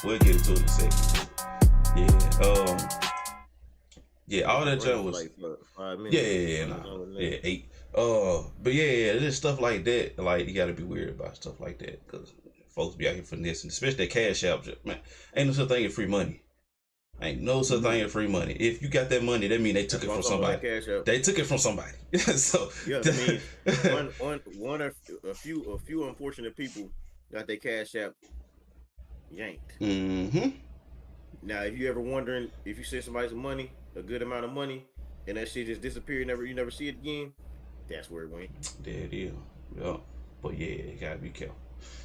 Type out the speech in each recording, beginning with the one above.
We'll get into it in a second. Yeah, all that junk was like 5 minutes. yeah, 8. But yeah, there's stuff like that. Like you gotta be weird about stuff like that because folks be out here finessing, especially that cash out. Man, ain't no such thing as free money. Ain't no such thing as free money. If you got that money, that mean they took it from somebody. They took it from somebody. So yeah, I mean, a few unfortunate people got their cash app yanked. Mm-hmm. Now, if you ever wondering if you send somebody some money, a good amount of money, and that shit just disappeared, you never see it again, that's where it went. There it is. Yeah. But yeah, you gotta be careful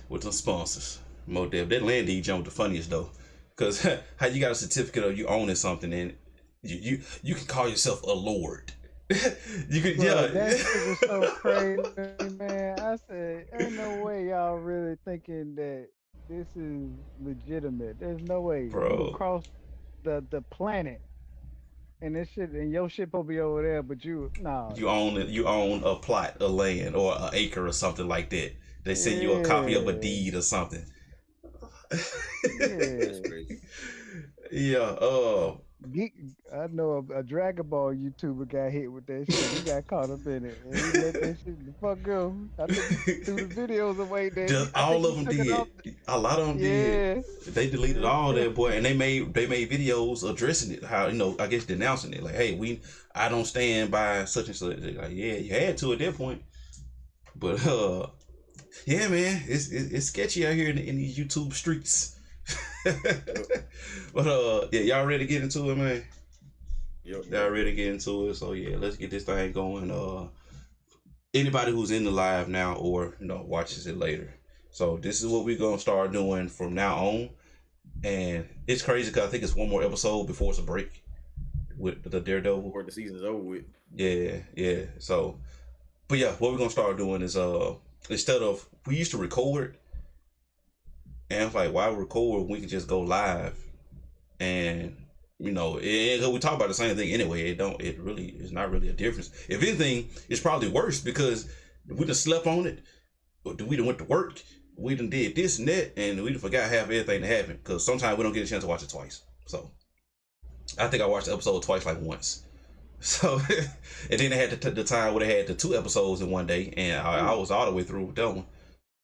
with the sponsors. Mo Dev. That land deed jump the funniest though. Cause how you got a certificate of you owning something and you can call yourself a lord. You could That shit was so crazy, man. I said, ain't no way y'all really thinking that this is legitimate. There's no way. You bro. across the planet and this shit and your shit will be over there, but you You own a plot of land or an acre or something like that. They send you a copy of a deed or something. That's crazy. Yeah. I know a Dragon Ball YouTuber got hit with that shit. He got caught up in it, and he let that shit the fuck go. I think he threw the videos away. There, Just all of them did. A lot of them did. They deleted all that, boy, and they made videos addressing it. How I guess denouncing it. Like, hey, I don't stand by such and such. Like, yeah, you had to at that point. But yeah, man, it's sketchy out here in these YouTube streets. But yeah, y'all ready to get into it, man? Yep. Y'all ready to get into it? So yeah, let's get this thing going. Anybody who's in the live now or watches it later. So this is what we're gonna start doing from now on, and it's crazy because I think it's one more episode before it's a break with the Daredevil. Before the season's over with. Yeah. So, but yeah, what we're gonna start doing is instead of we used to record. And it's like, why record when we can just go live? And we talk about the same thing anyway. It really is not really a difference. If anything, it's probably worse because we done slept on it. We done went to work. We done did this and that, and we done forgot half everything that happened. Because sometimes we don't get a chance to watch it twice. So I think I watched the episode twice, like once. So and then they had the time where they had the 2 episodes in one day, and I was all the way through with that one.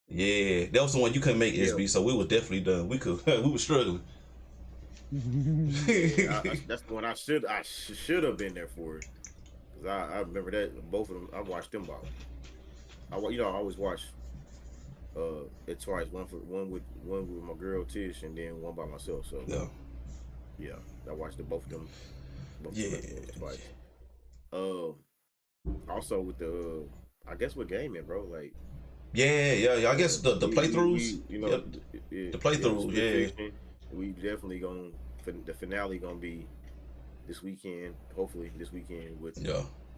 Yeah, that was the one you couldn't make, SB, so we was definitely done. We were struggling. That's the one I should have been there for it. Cause I remember that both of them. I watched them both. I always watch it twice. One with my girl Tish, and then one by myself. So yeah, I watched both of them. Twice. Also with I guess with gaming, bro, like. Yeah. I guess the playthroughs. The playthroughs. Yeah. We definitely the finale gonna be this weekend. Hopefully this weekend with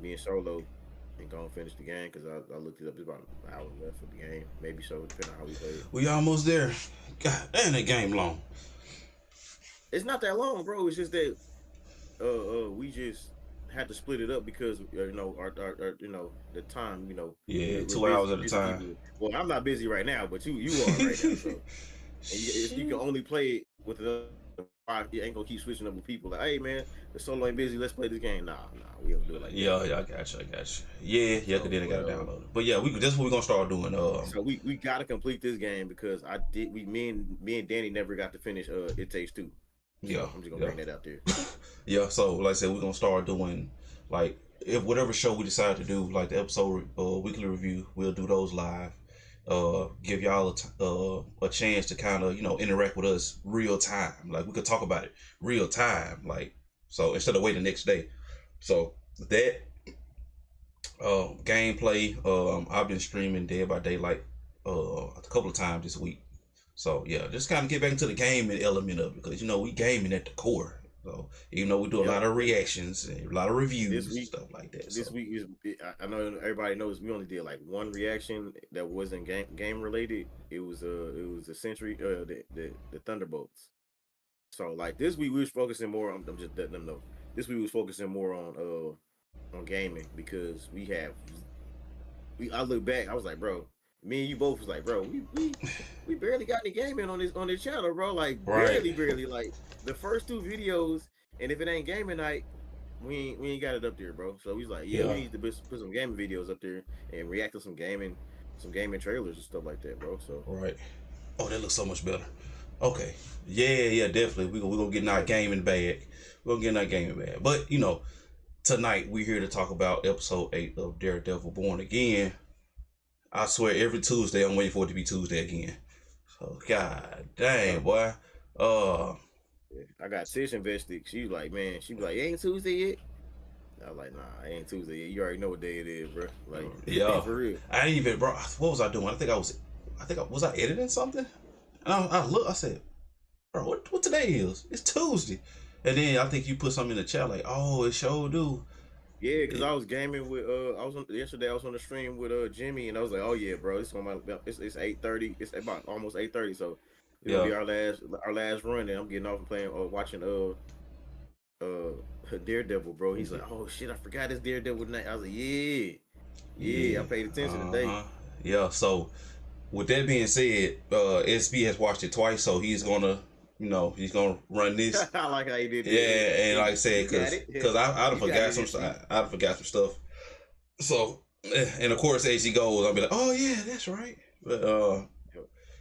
me and Solo, and gonna finish the game because I looked it up. It's about an hour left for the game, maybe so, depending on how we play it. We almost there. God, and that game long. It's not that long, bro. It's just that we just had to split it up because our the time, Yeah, 2 hours at a time. Well, I'm not busy right now, but you are right now. So and you can only play it with another You ain't gonna keep switching up with people. Like, hey man, the solo ain't busy. Let's play this game. Nah, we don't do it like that. Yeah, yeah, I got you, I got you. Yeah, cause So, then I gotta download it. But yeah, that's what we're gonna start doing. we gotta complete this game because me and Danny never got to finish It Takes Two. So Yeah, I'm just gonna bring that out there. Yeah, so like I said, we're gonna start doing like if whatever show we decide to do, like the episode weekly review, we'll do those live. Give y'all a chance to kind of interact with us real time. Like we could talk about it real time. Like so instead of waiting the next day. So that gameplay, I've been streaming Dead by Daylight a couple of times this week. So yeah, just kind of get back into the gaming element of it because we gaming at the core. So even though we do a lot of reactions and a lot of reviews and stuff like that. This week is I know everybody knows we only did like one reaction that wasn't game related. It was the Century the Thunderbolts. So like this week we was focusing more on. I'm just letting them know. This week we was focusing more on gaming because I look back. I was like, bro. Me and you both was like, bro, we barely got any gaming on this channel, bro. Like barely. Like the first two videos, and if it ain't gaming night, we ain't got it up there, bro. So he's like, we need to put some gaming videos up there and react to some gaming trailers and stuff like that, bro. So right. Oh, that looks so much better. Okay. Yeah, definitely. We gonna get in our gaming bag. We're gonna get in our gaming bag. But tonight we're here to talk about episode 8 of Daredevil Born Again. I swear every Tuesday I'm waiting for it to be Tuesday again. So god dang, boy. I got Tish invested. She was like, man, it ain't Tuesday yet. I was like, nah, it ain't Tuesday yet. You already know what day it is, bro. Like, yeah, for real. I didn't even, bro. What was I doing? I think I was editing something? And I looked. I said, bro, what today is? It's Tuesday. And then I think you put something in the chat like, oh, it sure do. Yeah, because I was gaming with yesterday I was on the stream with Jimmy and I was like, oh yeah, bro, it's 8:30. It's about almost 8:30, so it'll be our last run, and I'm getting off and playing watching Daredevil, bro. He's like, oh shit, I forgot it's Daredevil tonight. I was like, yeah, I paid attention today. Yeah, so with that being said, SB has watched it twice, so he's gonna he's gonna run this. I like how he did. Yeah, and like I said, because I forgot some stuff. I forgot some stuff. So, and of course, as he goes, I'll be like, oh yeah, that's right. But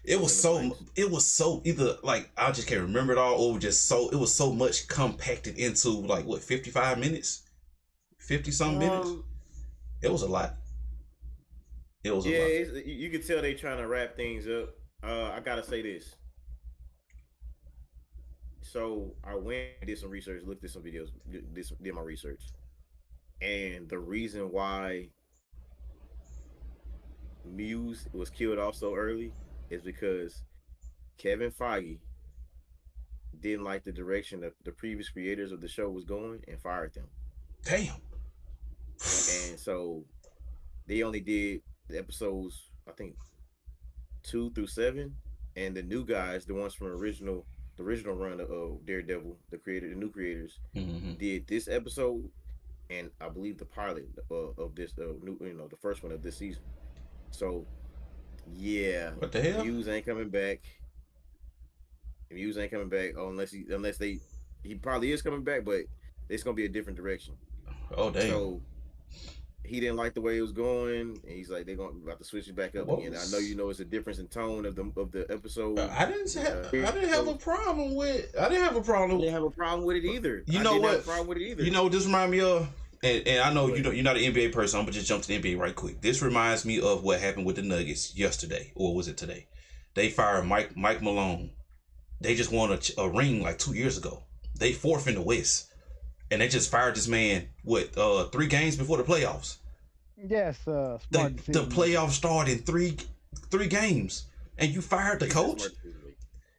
it was so either like I just can't remember it all, or it was so much compacted into like what 55 minutes, 50 some minutes. It was a lot. It was a lot. You could tell they trying to wrap things up. I gotta say this. So I went and did some research, looked at some videos, did my research. And the reason why Muse was killed off so early is because Kevin Feige didn't like the direction that the previous creators of the show was going and fired them. Damn. And so they only did the episodes, I think 2 through 7, and the new guys, the ones from the original run of Daredevil, the new creators, did this episode, and I believe the pilot of this new, the first one of this season. So, yeah, what the hell? Muse ain't coming back. Unless he probably is coming back, but it's gonna be a different direction. Oh damn! So he didn't like the way it was going, and he's like, they're about to switch it back up again. I know it's a difference in tone of the episode. I didn't have a problem with. I didn't have a problem. I didn't have a problem with it either. You know what? This reminds me of, and I know you're not an NBA person. I'm gonna just jump to the NBA right quick. This reminds me of what happened with the Nuggets yesterday, or was it today? They fired Mike Malone. They just won a ring like 2 years ago. They 4th in the West. And they just fired this man, 3 games before the playoffs? Yes, the playoffs start in three games, and you fired the coach.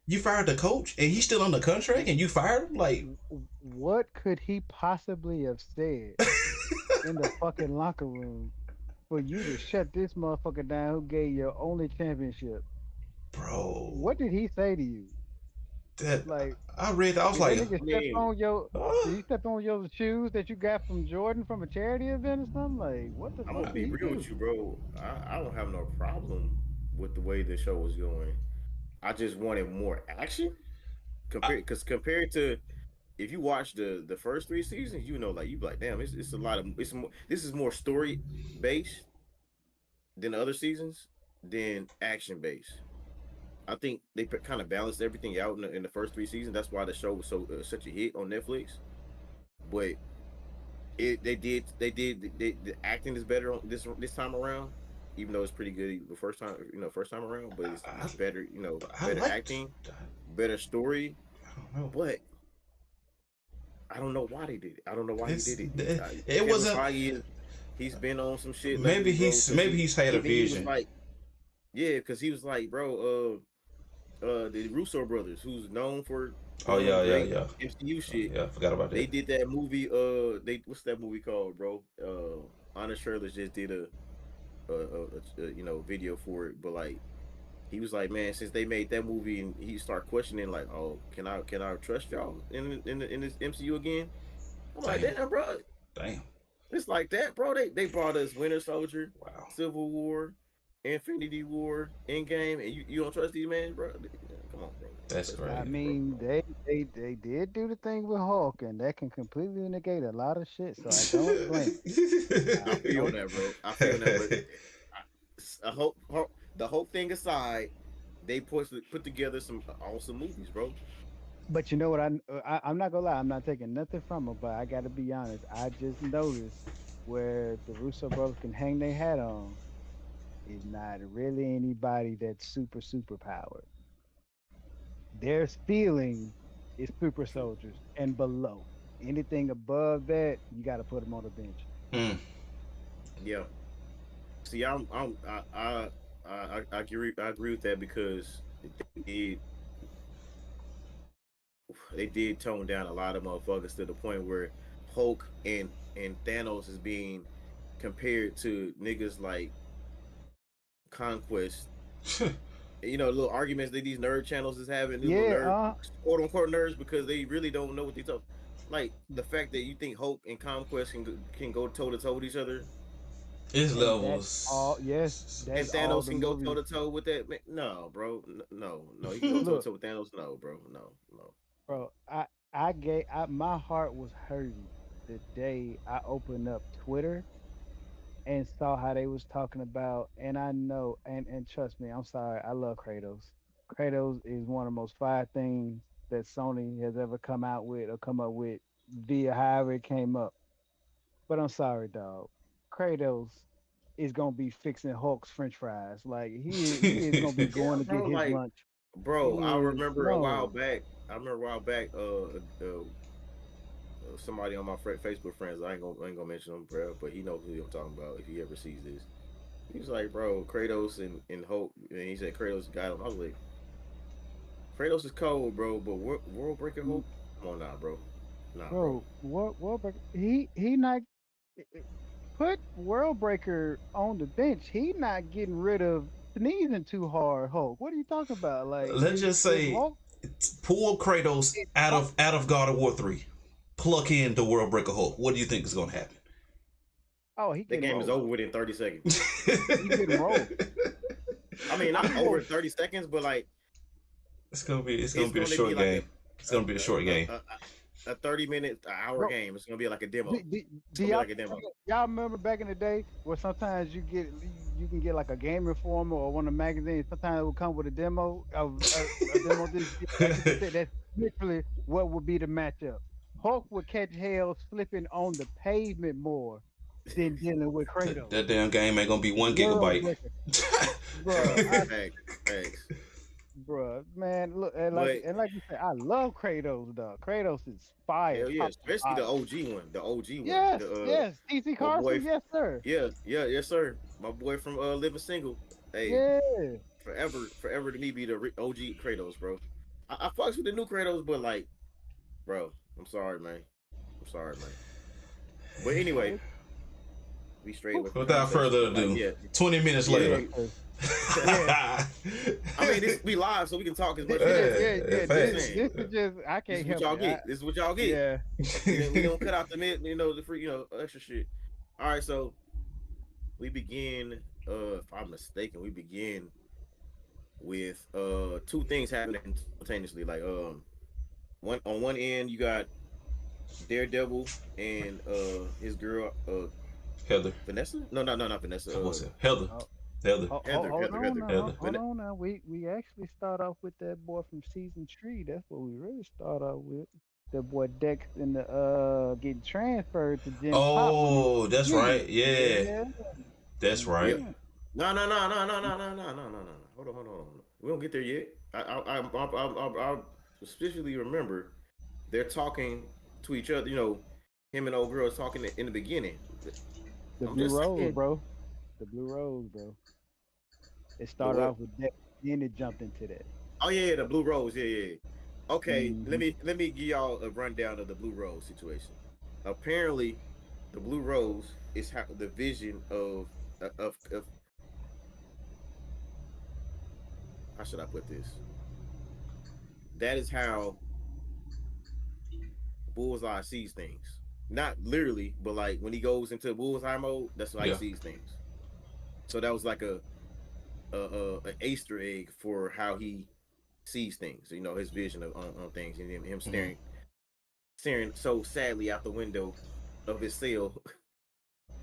You fired the coach, and he's still under contract, and you fired him. Like, what could he possibly have said in the fucking locker room for you to shut this motherfucker down who gave your only championship? Bro, what did he say to you? That I read that, I was like, you stepped on your shoes that you got from Jordan from a charity event or something? Like, what the fuck? I'm gonna be real with you, bro. I don't have no problem with the way the show was going. I just wanted more action. Compared to if you watch the first 3 seasons, you know, like you be like, damn, it's a lot of it's more, this is more story based than the other seasons, than action based. I think they kind of balanced everything out in the first 3 seasons. That's why the show was such a hit on Netflix. But the acting is better on this time around, even though it's pretty good the first time around. But it's better, I better liked. acting, better story. I don't know. But I don't know why they did it. I don't know why he It's did it. it Kevin wasn't. Feige he's been on some shit Maybe lately, bro. Because he's had a he was vision. like, yeah, because he was like, bro, the Russo brothers, who's known for Oh doing great yeah. MCU Oh, shit. yeah, I forgot about They that. did that movie. What's that movie called, bro? Honest Trailers just did a video for it, but like he was like, man, since they made that movie, and he start questioning like, oh, can I trust y'all in this MCU again? I'm like, Damn. damn, bro, Damn. it's like that, bro. They brought us Winter Soldier, Wow. Civil War, Infinity War, Endgame, and you don't trust these men, bro? Come on, bro. That's Let's be I crazy. honest, bro. mean, they did do the thing with Hulk, and that can completely negate a lot of shit. So I don't blame. I I feel you on don't. that, bro. I feel on that, but the whole thing aside, they put together some awesome movies, bro. But you know what? I'm not gonna lie. I'm not taking nothing from them. But I got to be honest. I just noticed where the Russo brothers can hang their hat on is not really anybody that's super powered. Their ceiling is super True. soldiers and below. Anything above that, you got to put them on the bench. Hmm. Yeah. See, I agree with that because they did tone down a lot of motherfuckers to the point where Hulk and Thanos is being compared to niggas like Conquest. Little arguments that these nerd channels is having, these little Yeah, nerd quote unquote nerds, because they really don't know what they talk. Like the fact that you think Hulk and Conquest can go toe to toe with each other, His and that's all. Yes, levels. and that's all Thanos the can go toe movies. to toe with that. Man, no, bro, no, he can go toe to Look, toe with Thanos. No, bro, no. bro, my heart was hurting the day I opened up Twitter and saw how they was talking about, and I know, and trust me, I'm sorry, I love Kratos. Kratos is one of the most fire things that Sony has ever come out with or come up with via however it came up. But I'm sorry, dog. Kratos is gonna be fixing Hulk's French fries. Like he is gonna be Yeah, going to get bro, his like, lunch. bro, He I is remember a while no, back. Somebody on my Facebook friends. I ain't gonna mention him, bro, but he knows who I'm talking about if he ever sees this. He was like, bro, Kratos and Hulk, and he said Kratos got him. I was like, Kratos is cold, bro, but World Breaker Hulk, come on now, bro. Nah, bro. bro. World Breaker. He not put World Breaker on the bench. He not getting rid of sneezing too hard. Hulk. What are you talking about? Like Let's if just if say, Hulk, pull Kratos if out Hulk of God of War 3. Pluck in the World Breaker Hulk. What do you think is going to happen? oh, he That getting game is rolled. over within 30 seconds. He getting rolled. I mean, not He over will. 30 seconds, but like It's gonna it's be a going to short be like game. It's gonna be a short game. a 30 minute, hour Bro, game. It's going to be like a demo. It's do going to be y'all like a demo. y'all remember back in the day where sometimes you can get like a Game Informer or one of the magazines. Sometimes it would come with a demo of a demo of this. Like you just said, that's literally what would be the matchup. Hulk would catch hell slipping on the pavement more than dealing with Kratos. That damn game ain't gonna be one World gigabyte. breaker, bro. Facts, facts. Bro, man, look, But and like you said, I love Kratos, dog. Kratos is fire, hell yeah, top to especially the bottom. OG one. The OG one. Yes, yes. TC My boy, Carson, yes, sir. yes, sir. My boy from Living Single. Hey, Yeah. forever to me be the OG Kratos, bro. I fucks with the new Kratos, but like, bro, I'm sorry, man. I'm sorry, man. But anyway, Hey, we straight whew, with the Without conversation. further But like, ado, yeah, 20 minutes yeah. later. yes, sir. Yeah. I mean, this we live, so we can talk as much as we Yeah, want. yeah, Yeah, yeah. I'm just facts. saying, This is just I this can't is what help y'all it. get. This is what y'all get. Yeah. We don't cut out the mid, the free, extra shit. All right, so we begin. If I'm mistaken, we begin with two things happening simultaneously. Like one end you got Daredevil and his girl Heather. Vanessa. No, not Vanessa. What's it? Heather. Oh, Heather. hold on now, Heather. hold on now. We actually start off with that boy from season 3. That's what we really start off with. The boy Dex in the getting transferred to Gen Pop when he was Oh, that's beginning. right. Yeah, Yeah. that's right. Yep. Mhm. No. Hold on. We don't get there yet. I specifically remember they're talking to each other. You know, him and old girls talking in the beginning. The I'm Blue just Rose, saying. bro. The Blue Rose, bro. It The started what? off with Dex, then it jumped into that. Oh yeah, the Blue Rose. Yeah. Okay, let Hmm. me give y'all a rundown of the Blue Rose situation. Apparently, the Blue Rose is how the vision of how should I put this? That is how Bullseye sees things. Not literally, but like when he goes into Bullseye mode, that's how he Yeah. sees things. So that was like a Easter egg for how he sees things. You know, his vision on things, and him Hmm. staring so sadly out the window of his cell.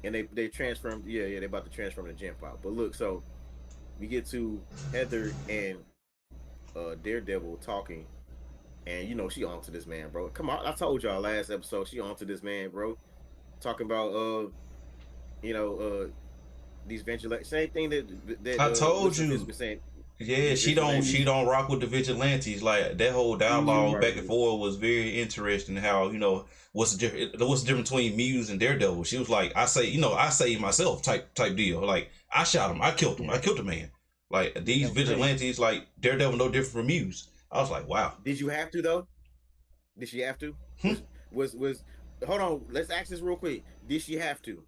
And they transfer him. Yeah, they about to transfer him to Gen Pop. But look, so we get to Heather and Daredevil talking, and you know she on to this man, bro. Come on, I told y'all last episode she on to this man, bro. Talking about you know, these vigilante, same thing that I told Mr. Fisk you. been saying. Yeah, These she vigilantes. don't rock with the vigilantes. Like that whole She don't dialogue rock back with and it. forth was very interesting. How what's the difference between Muse and Daredevil? She was like, I say myself type deal. Like I shot him, I Yeah, killed the man. Like these that was crazy. vigilantes, like Daredevil, no different from Muse. I was like, wow. Did you have to though? Did she have to? Hmm. Was hold on? Let's ask this real quick. Did she have to?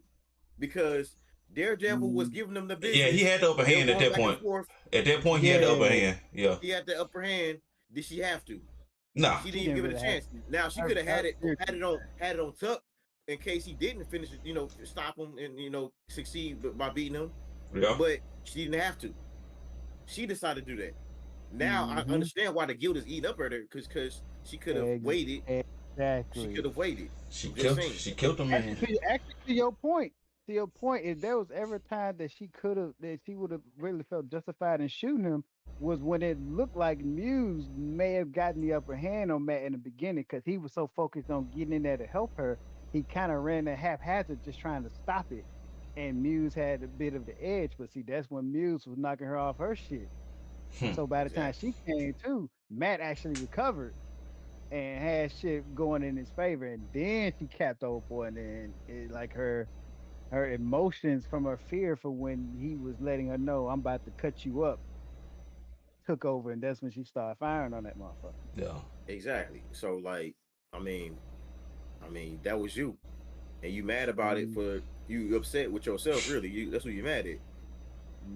Because Daredevil was Mm, giving them the Yeah, he business. had the upper They were hand at going that back and point. forth. At that point, he had the upper yeah, hand. Yeah. He had the upper hand. Did she have to? Nah. She she didn't even didn't give it a really have chance. to. Now she Her, could have her fear took that. had it on tuck in case he didn't finish it. You know, stop him and succeed by beating him. Yeah. But she didn't have to. She decided to do that. Now I Hmm. understand why the guild is eating up at her because she could have waited. She could Exactly. have waited. She I'm just killed. saying. She killed the man. Actually, to your point, if there was ever time that she would have really felt justified in shooting him, was when it looked like Muse may have gotten the upper hand on Matt in the beginning because he was so focused on getting in there to help her, he kind of ran at haphazard just trying to stop it. And Muse had a bit of the edge, but see, that's when Muse was knocking her off her shit. Hmm. So by the time Exactly. she came to, Matt actually recovered and had shit going in his favor. And then she capped old boy, and then like her emotions from her fear for when he was letting her know I'm about to cut you up took over, and that's when she started firing on that motherfucker. Yeah. Exactly. So like, I mean, that was you, and you mad about it Mm, for you upset with yourself. Really, that's what you mad at.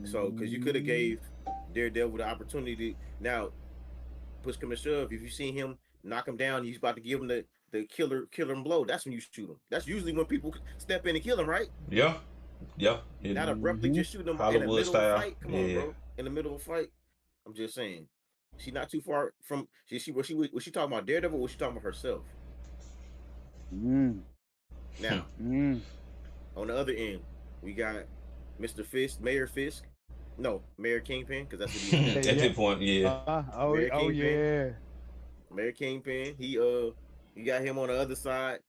So because you could have mm, gave Daredevil the opportunity. Now push come to shove, if you see him knock him down, he's about to give him the killer him blow. That's when you shoot him. That's usually when people step in and kill him, right? Yeah. Yeah. Not abruptly mm-hmm. just shooting him in the Hollywood middle of a style. fight. Come on, Yeah. bro. In the middle of a fight. I'm just saying. She not too far from was she talking about Daredevil or was she talking about herself? Mm, Hmm. Now, mm. on the other end, we got Mr. Fisk, Mayor Fisk. No, Mayor Kingpin, because that's what he is now. At Yeah. that point, yeah. Oh, Mayor oh Kingpin. yeah. Mayor Kingpin. You got him on the other side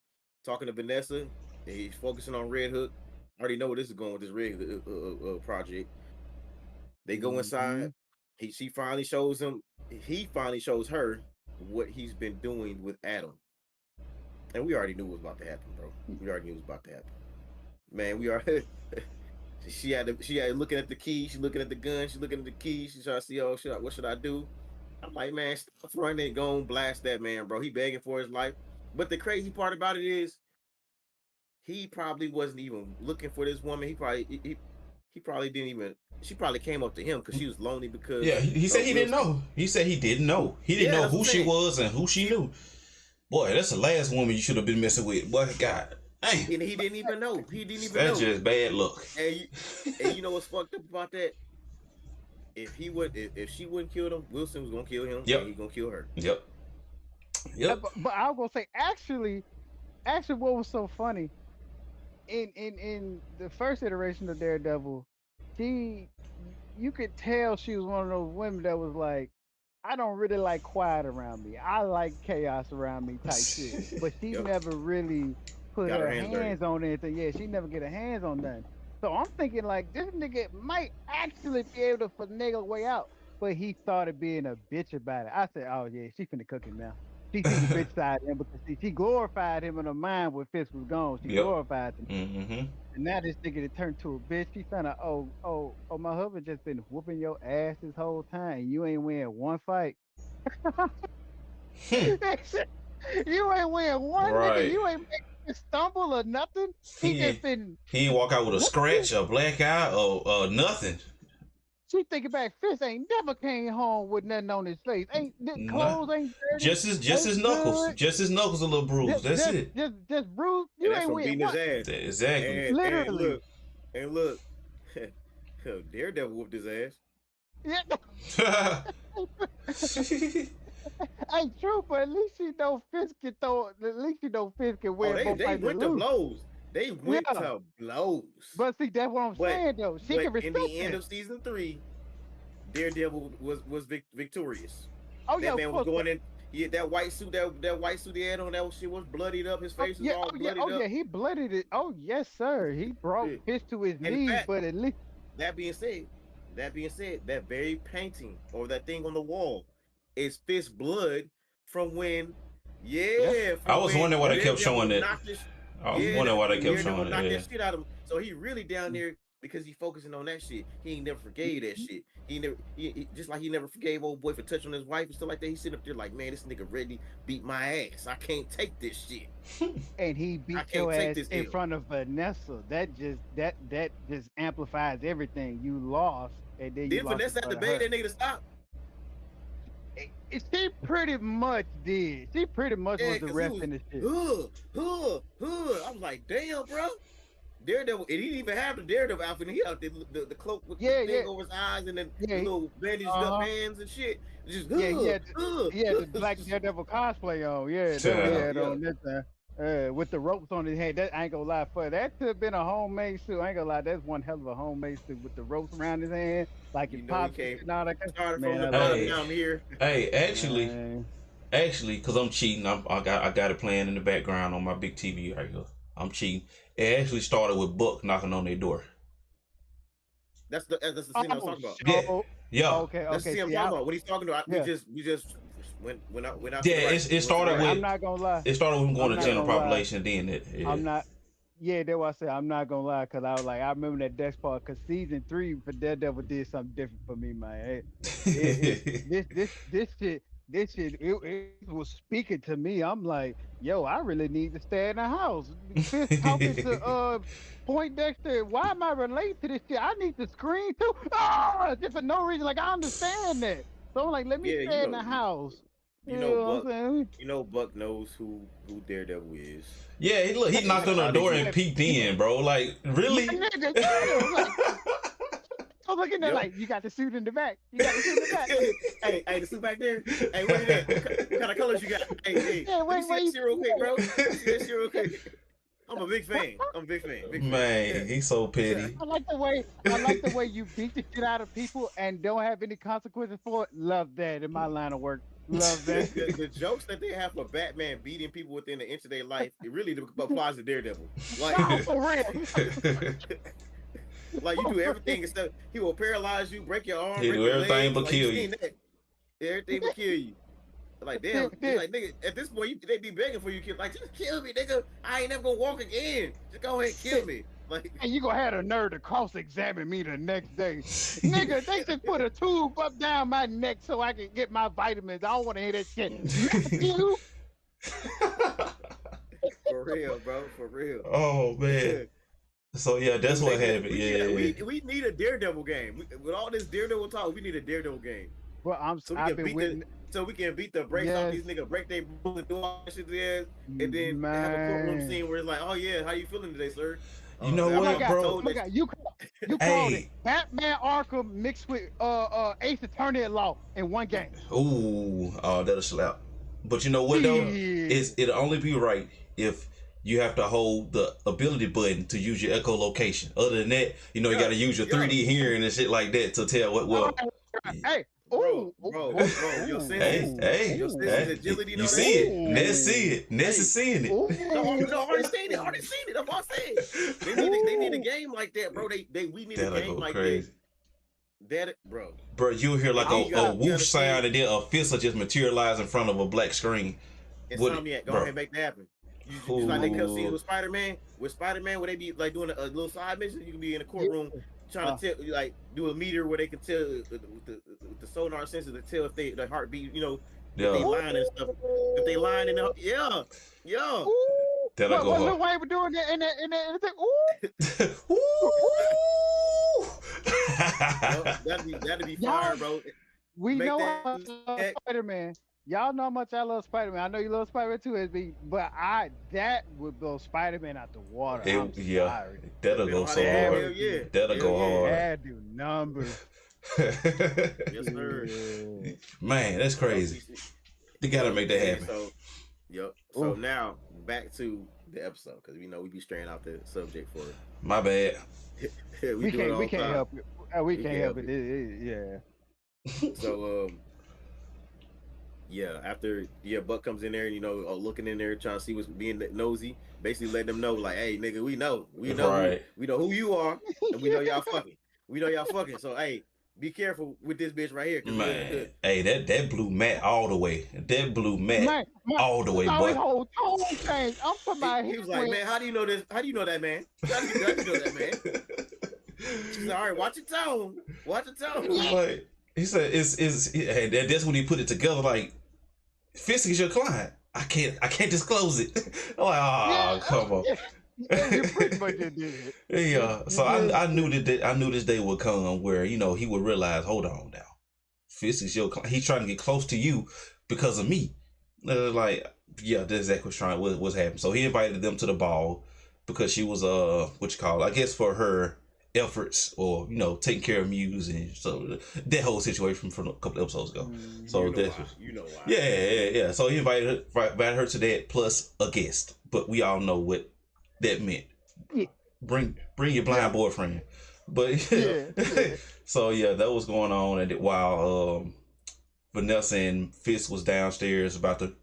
talking to Vanessa. He's focusing on Red Hook. I already know where this is going with this Red Hook project. They go Mm-hmm. inside. She finally shows him. He finally shows her what he's been doing with Adam. And we already knew what was about to happen, bro. We already knew it was about to happen. Man, we are. She had looking at the key. She's looking at the gun. She's looking at the key. She's trying to see, oh, what should I do? I'm like, man, stop running and go and blast that man, bro. He begging for his life. But the crazy part about it is, he probably wasn't even looking for this woman. He probably didn't even. She probably came up to him because she was lonely Yeah, because he said of he didn't Wilson. know. He said he didn't know. He didn't Yeah, know that's what who I'm she saying. was and who she She knew. Boy, that's the last woman you should have been messing with. Boy, God, damn, and he didn't even know. He didn't even that's know. just bad luck. And you know what's fucked up about that? If she wouldn't kill him, Wilson was gonna kill him, and Yep, he gonna kill her. yep. Yep. But I was gonna say, actually, what was so funny in the first iteration of Daredevil, you could tell she was one of those women that was like, I don't really like quiet around me. I like chaos around me type shit. But she Yep. never really put Got her her hands dirty. hands on anything. Yeah, she never get her hands on nothing. So I'm thinking like this nigga might actually be able to finagle a way out. But he started being a bitch about it. I said, oh yeah, she finna cook him now. She see the bitch side of him because she glorified him in her mind when Fist was gone. She Yep. glorified him. Mm-hmm. And now this nigga that turned to a bitch. She found out, oh, my husband just been whooping your ass this whole time. And you ain't win one fight. Hmm. You ain't win one nigga. Right. You ain't make him stumble or nothing. He He just been he ain't walk out with a whooping you. scratch, a black eye, or nothing. She thinking back, Fist ain't never came home with nothing on his face. Ain't the Nah. clothes ain't dirty, Just his ain't knuckles. good. Just his knuckles a little bruised. Just That's just it. just just bruised. And You that's ain't from win beating his what? ass. Exactly. And Literally. look, Daredevil whooped his ass. Yeah. Ain't true, but at least you know Fist can throw. At least you know Fist can Oh, win both they fights and went to lose. blows. They went Yeah, to blows. but see, that's what I'm But saying though. She but can in respect the end that. of season 3, Daredevil was victorious. Oh yeah, That of man was course. going in. Yeah, that white suit, that white suit he had on, that shit was bloodied up. His face was all bloodied Oh yeah. up. He blooded it. Oh yes, sir. He brought Yeah. Fist to his In knees, fact, but at least that being said, that very painting or that thing on the wall is Fist blood from when, yeah. I from was when wondering why they kept Daredevil showing it. knocked this, I was wondering why they when kept Daredevil showing knocked it. that shit out of him. So he really down there because he focusing on that shit. He ain't never forgave that shit. He never, just like he never forgave old boy for touching on his wife and stuff like that. He's sitting up there like, man, this nigga ready beat my ass. I can't take this shit. And he I beat can't your take ass this in L. front of Vanessa. That just amplifies everything. You lost, and then you Then lost in Vanessa had to front of beg her. that nigga to stop. She pretty much did. She pretty much Yeah, was the because he ref was, in the shit. I was like, damn, bro. Daredevil, and he didn't even have the Daredevil outfit. He had the cloak with the Yeah, yeah, thing over his eyes and then yeah. the little bandaged up Uh-huh. hands and shit. Just, Yeah, he had the Black Daredevil cosplay on. Yeah, that's what he Yeah. had on this time. With the ropes on his head. That I ain't gonna lie for that could have been a homemade suit. I ain't gonna lie, that's one hell of a homemade suit with the ropes around his hand, like You it know, he pops and came, shit and all that. started from Man, the I love bottom. it. Hey, Now I'm here. hey, Man. actually, cause I'm cheating. I got it playing in the background on my big TV right here. I'm cheating. It actually started with Buck knocking on their door. That's the scene I was Oh, talking about. Yeah. so Yeah. okay, That's the okay. scene I'm See, talking about. When he's talking to, yeah, we just went out Yeah. to the right. It We went to the started right. I'm with not gonna lie. it started with him going I'm to not Yeah. general gonna lie. population. Then it. Yeah. I'm not. Yeah, that's why I said I'm not gonna lie, cause I was like, I remember that Dex part, cause season 3 for Daredevil did something different for me, man. This shit, it was speaking to me. I'm like, yo, I really need to stay in the house. Fist talking to Point Dexter. Why am I related to this shit? I need to scream too. Ah, just for no reason. Like I understand that. So I'm like, let me Yeah, stay in the house. you You know, know what I'm Buck. saying? You know, Buck knows who Daredevil is. Yeah. He He's knocked on the probably door just, and peeked Yeah, in, bro. Like yeah, really. nigga, yeah. Like I was looking at yep. like, you got the suit in the back. You got the suit in the back. Hey, the suit back there. Hey, what is that? What kind of colors you got? Hey, Yeah, let me wait, see that wait. shit real quick, bro. Let me see that shit real quick. I'm a big fan. Big fan. Man, he's so petty. I like the way you beat the shit out of people and don't have any consequences for it. Love that in my line of work. Love that. The jokes that they have for Batman beating people within an inch of their life, it really applies to Daredevil. Like, No, for real. like you do everything instead. He will paralyze you, break your arm, He break do your everything legs. but Like, kill you you. seen that. Everything but kill you. Like damn, it's like nigga. At this point, they be begging for you, kid. Like just kill me, nigga. I ain't never gonna walk again. Just go ahead and kill me. Like And you gonna have the nerve to cross-examine me the next day. Nigga, they just put a tube up down my neck so I can get my vitamins. I don't want to hear that shit. Matthew. for real, bro. For real. Oh man. So yeah, that's what happened. Yeah. We need a Daredevil game. With all this Daredevil talk, we need a Daredevil game. Well, I've been waiting. So we can beat the brakes off these niggas, break their balls and do all that shit to their ass, and then have a courtroom scene where it's like, oh yeah, how you feeling today, sir? You know Oh my what, God, bro? oh my God, you called Hey. it Batman Arkham mixed with Ace Attorney at Law in one game. Ooh, oh, that'll slap. But you know what though? Yeah. It'll only be right if you have to hold the ability button to use your echolocation. Other than that, you Yeah, got to use your yeah. 3D hearing and shit like that to tell what. Well, Hey, Bro, ooh, bro, ooh, bro, your senses, hey, ooh, hey, your senses, hey, agility, and you all that see shit. it? Ness Hey, see it. Ness hey, is seeing it. no, I already seen it. I already seen it. That's what I said. They need a game like that, bro. We need a That'll game go like crazy. that, bro. Bro, you'll hear like And then a, you a gotta whoosh sound see and then a fist will just materialize in front of a black screen. Insomniac. Go ahead Bro? and make that happen. Just like they cut scenes Ooh, with Spider-Man, where they be like doing a little side mission. You can be in a yeah. courtroom trying to tell, like, do a meter where they can tell with the sonar sensor to tell if the heartbeat, if they yeah, lying and stuff. If they lying in the yeah. Ooh. that'll What go Lil Wayne was doing that in the thing? hard. Ooh. Yep, that'd be Y'all, fire, bro. we Make know that how much I love Spider-Man. Y'all know how much I love Spider-Man. I know you love Spider-Man too, SB, but that would blow Spider-Man out the water. I'm Yeah, sorry. that'll depending go on how so they do. That Hell hard. would do yeah, That'll hell go yeah. hard. that do numbers. Yes, sir. Yeah. Man, that's crazy. They gotta make that And happen. so, yep. So Oof. now back to the episode because we know we be straying off the subject for My bad. we do it all We the can't time. help it. We We can't can't help help it. Yeah. So yeah, after Buck comes in there and looking in there trying to see what's being nosy, basically letting them know like, hey nigga, we know Right. we know who you are and we know y'all fucking. We know y'all fucking. So hey, be careful with this bitch right here. Cause Man, hey, that blew Matt all the way. That blew Matt Man, all the way, no, his boy. whole tone changed. I'm talking about he was like, man, how do you know this? How do you know that man? How do you know that man? She's like, all right, watch your tone. Watch your tone. Like he said, and that's when he put it together. Like, Fisk is your client. I can't disclose it. I'm like, oh, come on. You pretty much did it. Yeah, so I knew that I knew this day would come where he would realize, hold on now, Fisk is your client. He's trying to get close to you because of me. Like, yeah, that's exactly what's happening. So he invited them to the ball because she was what you call it, I guess for her efforts or taking care of Muse and so that whole situation from a couple episodes ago. So that's why. Yeah. So he invited her to that plus a guest, but we all know what that meant. Yeah. Bring your blind boyfriend. But yeah. So yeah, that was going on, and while Vanessa and Fisk was downstairs about to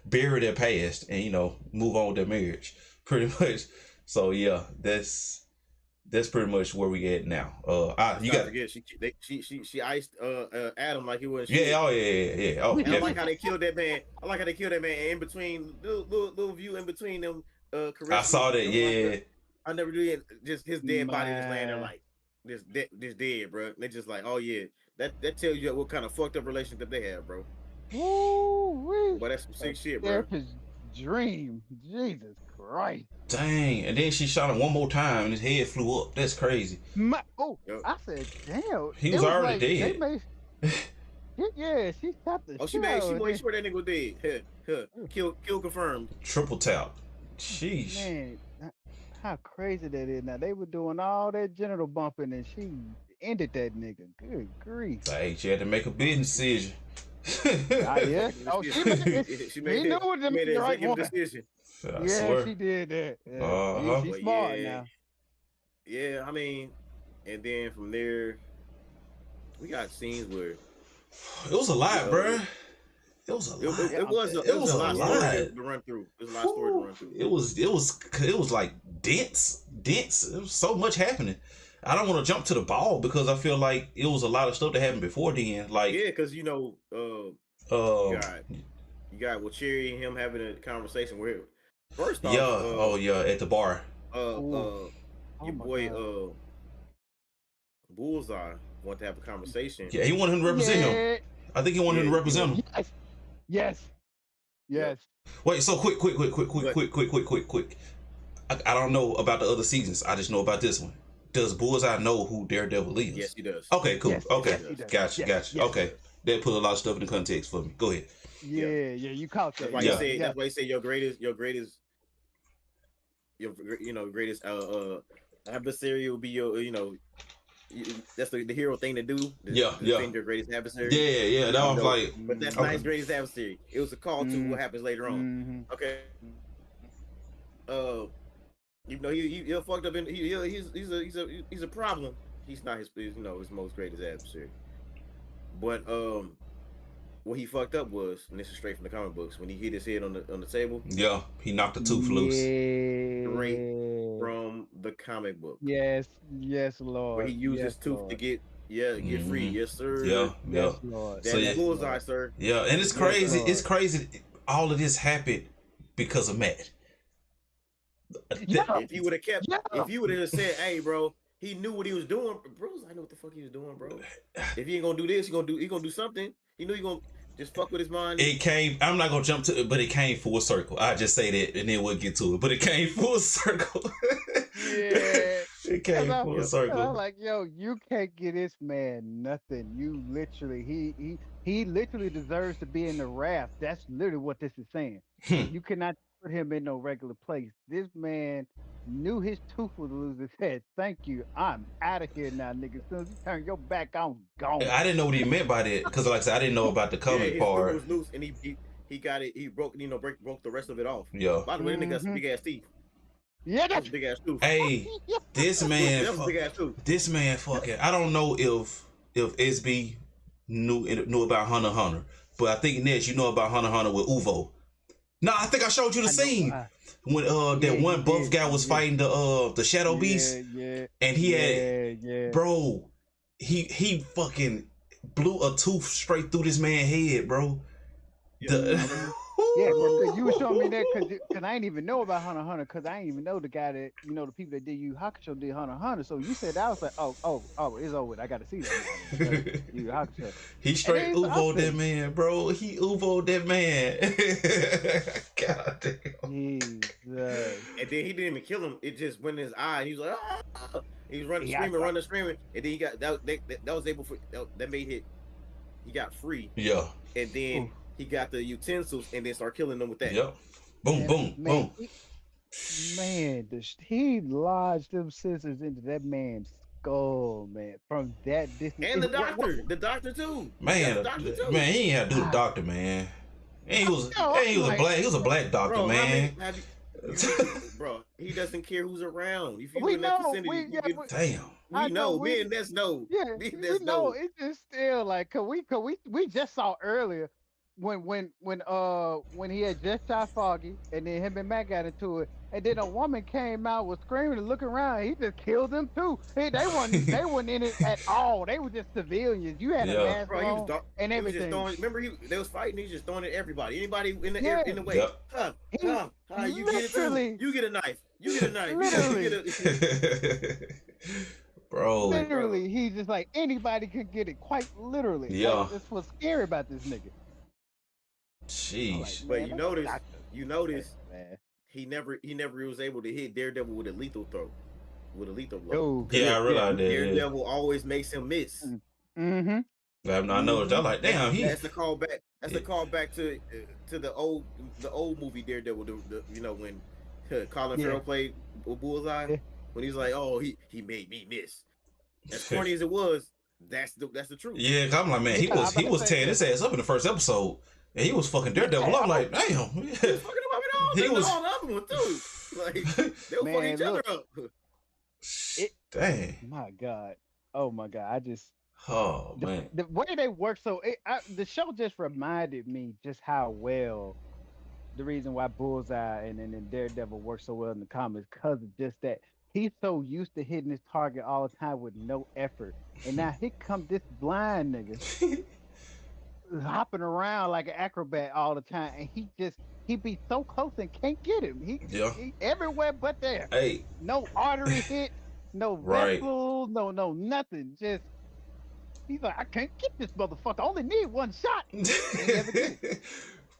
bury their past and move on with their marriage, pretty much. So yeah, that's pretty much where we at now. You got forget she iced Adam like he was. Yeah. Oh yeah. Oh, and I like how they killed that man. In between little view in between them. I saw that. Yeah. I never do. Just his dead body just laying there like this dead, bro. And they just like, oh yeah, that tells you what kind of fucked up relationship they have, bro. Woo, but that's some sick shit, bro. Therapist dream. Jesus Christ. Dang. And then she shot him one more time and his head flew up. That's crazy. I said, damn. He was already dead. Yeah, she shot the she made sure that nigga was dead. Kill confirmed. Triple tap. Sheesh. Man, how crazy that is. Now they were doing all that genital bumping and she ended that nigga. Good grief. Hey, she had to make a business decision. Yeah. Oh, she made the right one. Decision. Yeah, she did that. Yeah. She's smart now. Yeah, I mean, and then from there, we got scenes where it was a lot, bro. It was a lot. It was a lot to run through. It was a lot of story to run through. It was like dense. It was so much happening. I don't want to jump to the ball because I feel like it was a lot of stuff that happened before then. Like because you got with Cherry and him having a conversation where first off, at the bar. Your boy Bullseye wanted to have a conversation. Yeah, he wanted him to represent him. I think he wanted him to represent him. Yes. Wait, so quick. I don't know about the other seasons. I just know about this one. Does Bullseye know who Daredevil is? Yes, he does. Okay, cool. Yes, okay, gotcha. Yes. Okay, that put a lot of stuff in context for me. Go ahead. Yeah, you caught that. That's why you say your greatest adversary will be your that's the hero thing to do. Yeah, to yeah, defend your greatest adversary. yeah. That was like, But that's okay. not his greatest adversary. It was a call to what happens later on. Okay. He'll fucked up, and he's a problem. He's not his most greatest adversary. But what he fucked up was, and this is straight from the comic books, when he hit his head on the table. Yeah, he knocked the tooth loose. Straight from the comic book. Yes, Lord. Where he used his tooth Lord. to get free. Yes, sir. Yeah. Yes, Lord. That's bullseye, sir. Yeah, and it's crazy. It's crazy. All of this happened because of Matt. If he would have kept, if you would have said, "Hey, bro," he knew what he was doing. Bro, I know what the fuck he was doing, bro. If he ain't gonna do this, he gonna do something. He knew he gonna just fuck with his mind. It came. I'm not gonna jump to it, but it came full circle. I just say that, and then we'll get to it. But it came full circle. Yeah, it came full circle. I'm like, yo, you can't get this man nothing. You literally, he literally deserves to be in the raft. That's literally what this is saying. You cannot put him in no regular place. This man knew his tooth was lose his head. Thank you. I'm out of here now, nigga. As soon as you turn your back, I'm gone. I didn't know what he meant by that, because like I said, I didn't know about the comic part. His tooth was loose, and he got it. He broke the rest of it off. Yeah. By the way, nigga got some big ass teeth. Yeah, that's big ass tooth. Hey, this man, that was big ass tooth. This man, fucking. I don't know if SB knew about Hunter x Hunter, but I think Ness, you know about Hunter x Hunter with Uvo. No, I think I showed you the scene when that one buff guy was fighting the Shadow Beast, and he had bro, he fucking blew a tooth straight through this man's head, bro. You were showing me that because I didn't even know about Hunter x Hunter, because I didn't even know the guy that, the people that did Yu Hakusho did Hunter x Hunter. So you said that, I was like, oh, it's over. I got to see that. Yu Hakusho. He straight Uvo'd that man, bro. He Uvo'd that man. God damn. Jesus. And then he didn't even kill him. It just went in his eye. And he was like, ah! He was running, screaming. And then he got that was able for that made it. He got free. Yeah. And then he got the utensils and then start killing them with that. Yep. Boom, boom, boom. He lodged them scissors into that man's skull, man. From that distance. And the doctor too. Man, man, he ain't had to do the doctor, man. And he was a black doctor, bro, man. Bro, he doesn't care who's around. If you we in that know, vicinity, damn. We know. Me and Ness know. Yeah, we know. It's just still like, cause we just saw earlier when he had just shot Foggy, and then him and Matt got into it, and then a woman came out, was screaming and looking around. He just killed them too. They wasn't in it at all. They were just civilians. You had a mask on and everything. Remember, they was fighting. He was just throwing at everybody. Anybody in the air, in the way. You get it too. You get a knife. You get a knife. Literally. Bro. Literally, he's just like, anybody could get it. Quite literally. Yeah. Like, that's what's scary about this nigga. Sheesh. Like, but you notice, he never was able to hit Daredevil with a lethal throw, with a lethal blow. Yeah, I realized that. Daredevil always makes him miss. I know. I'm like, damn. That's the callback. That's the callback to the old movie Daredevil. When Colin Farrell played Bullseye, when he's like, oh, he made me miss. As corny as it was, that's the truth. Yeah, I'm like, man, he was tearing his ass up in the first episode. And he was fucking Daredevil. I'm like, damn. He was fucking him up at all. He was all the other one too. Like they were fucking each other up. Dang. My God. Oh my God. Man. The way they work, the show just reminded me just how well the reason why Bullseye and Daredevil work so well in the comics, because of just that. He's so used to hitting his target all the time with no effort. And now here comes this blind nigga. Hopping around like an acrobat all the time, and he be so close and can't get him. He everywhere but there. Hey, no artery hit, no vessel, no nothing. Just he's like, I can't get this motherfucker. I only need one shot.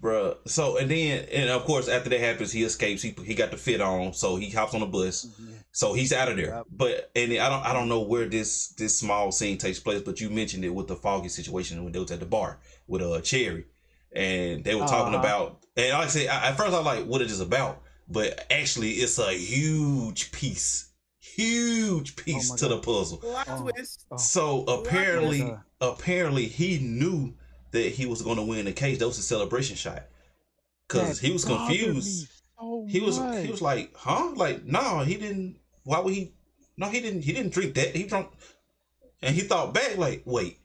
Bruh. So and of course after that happens, he escapes. He got the fit on, so he hops on the bus. So he's out of there. Yep. But I don't know where this small scene takes place, but you mentioned it with the Foggy situation when they was at the bar with Cherry, and they were talking about. And like I said, at first I was like, what is this about? But actually, it's a huge piece huge Oh piece my to the god. puzzle. Plot Oh, twist. oh, So Plot oh my twist. god. apparently he knew that he was going to win the case. That was a celebration shot That because he was bothered me confused. so He much. was like, huh? Like, no, he didn't. Why would he? No, he didn't. He didn't drink that. He drunk, and he thought back like, wait,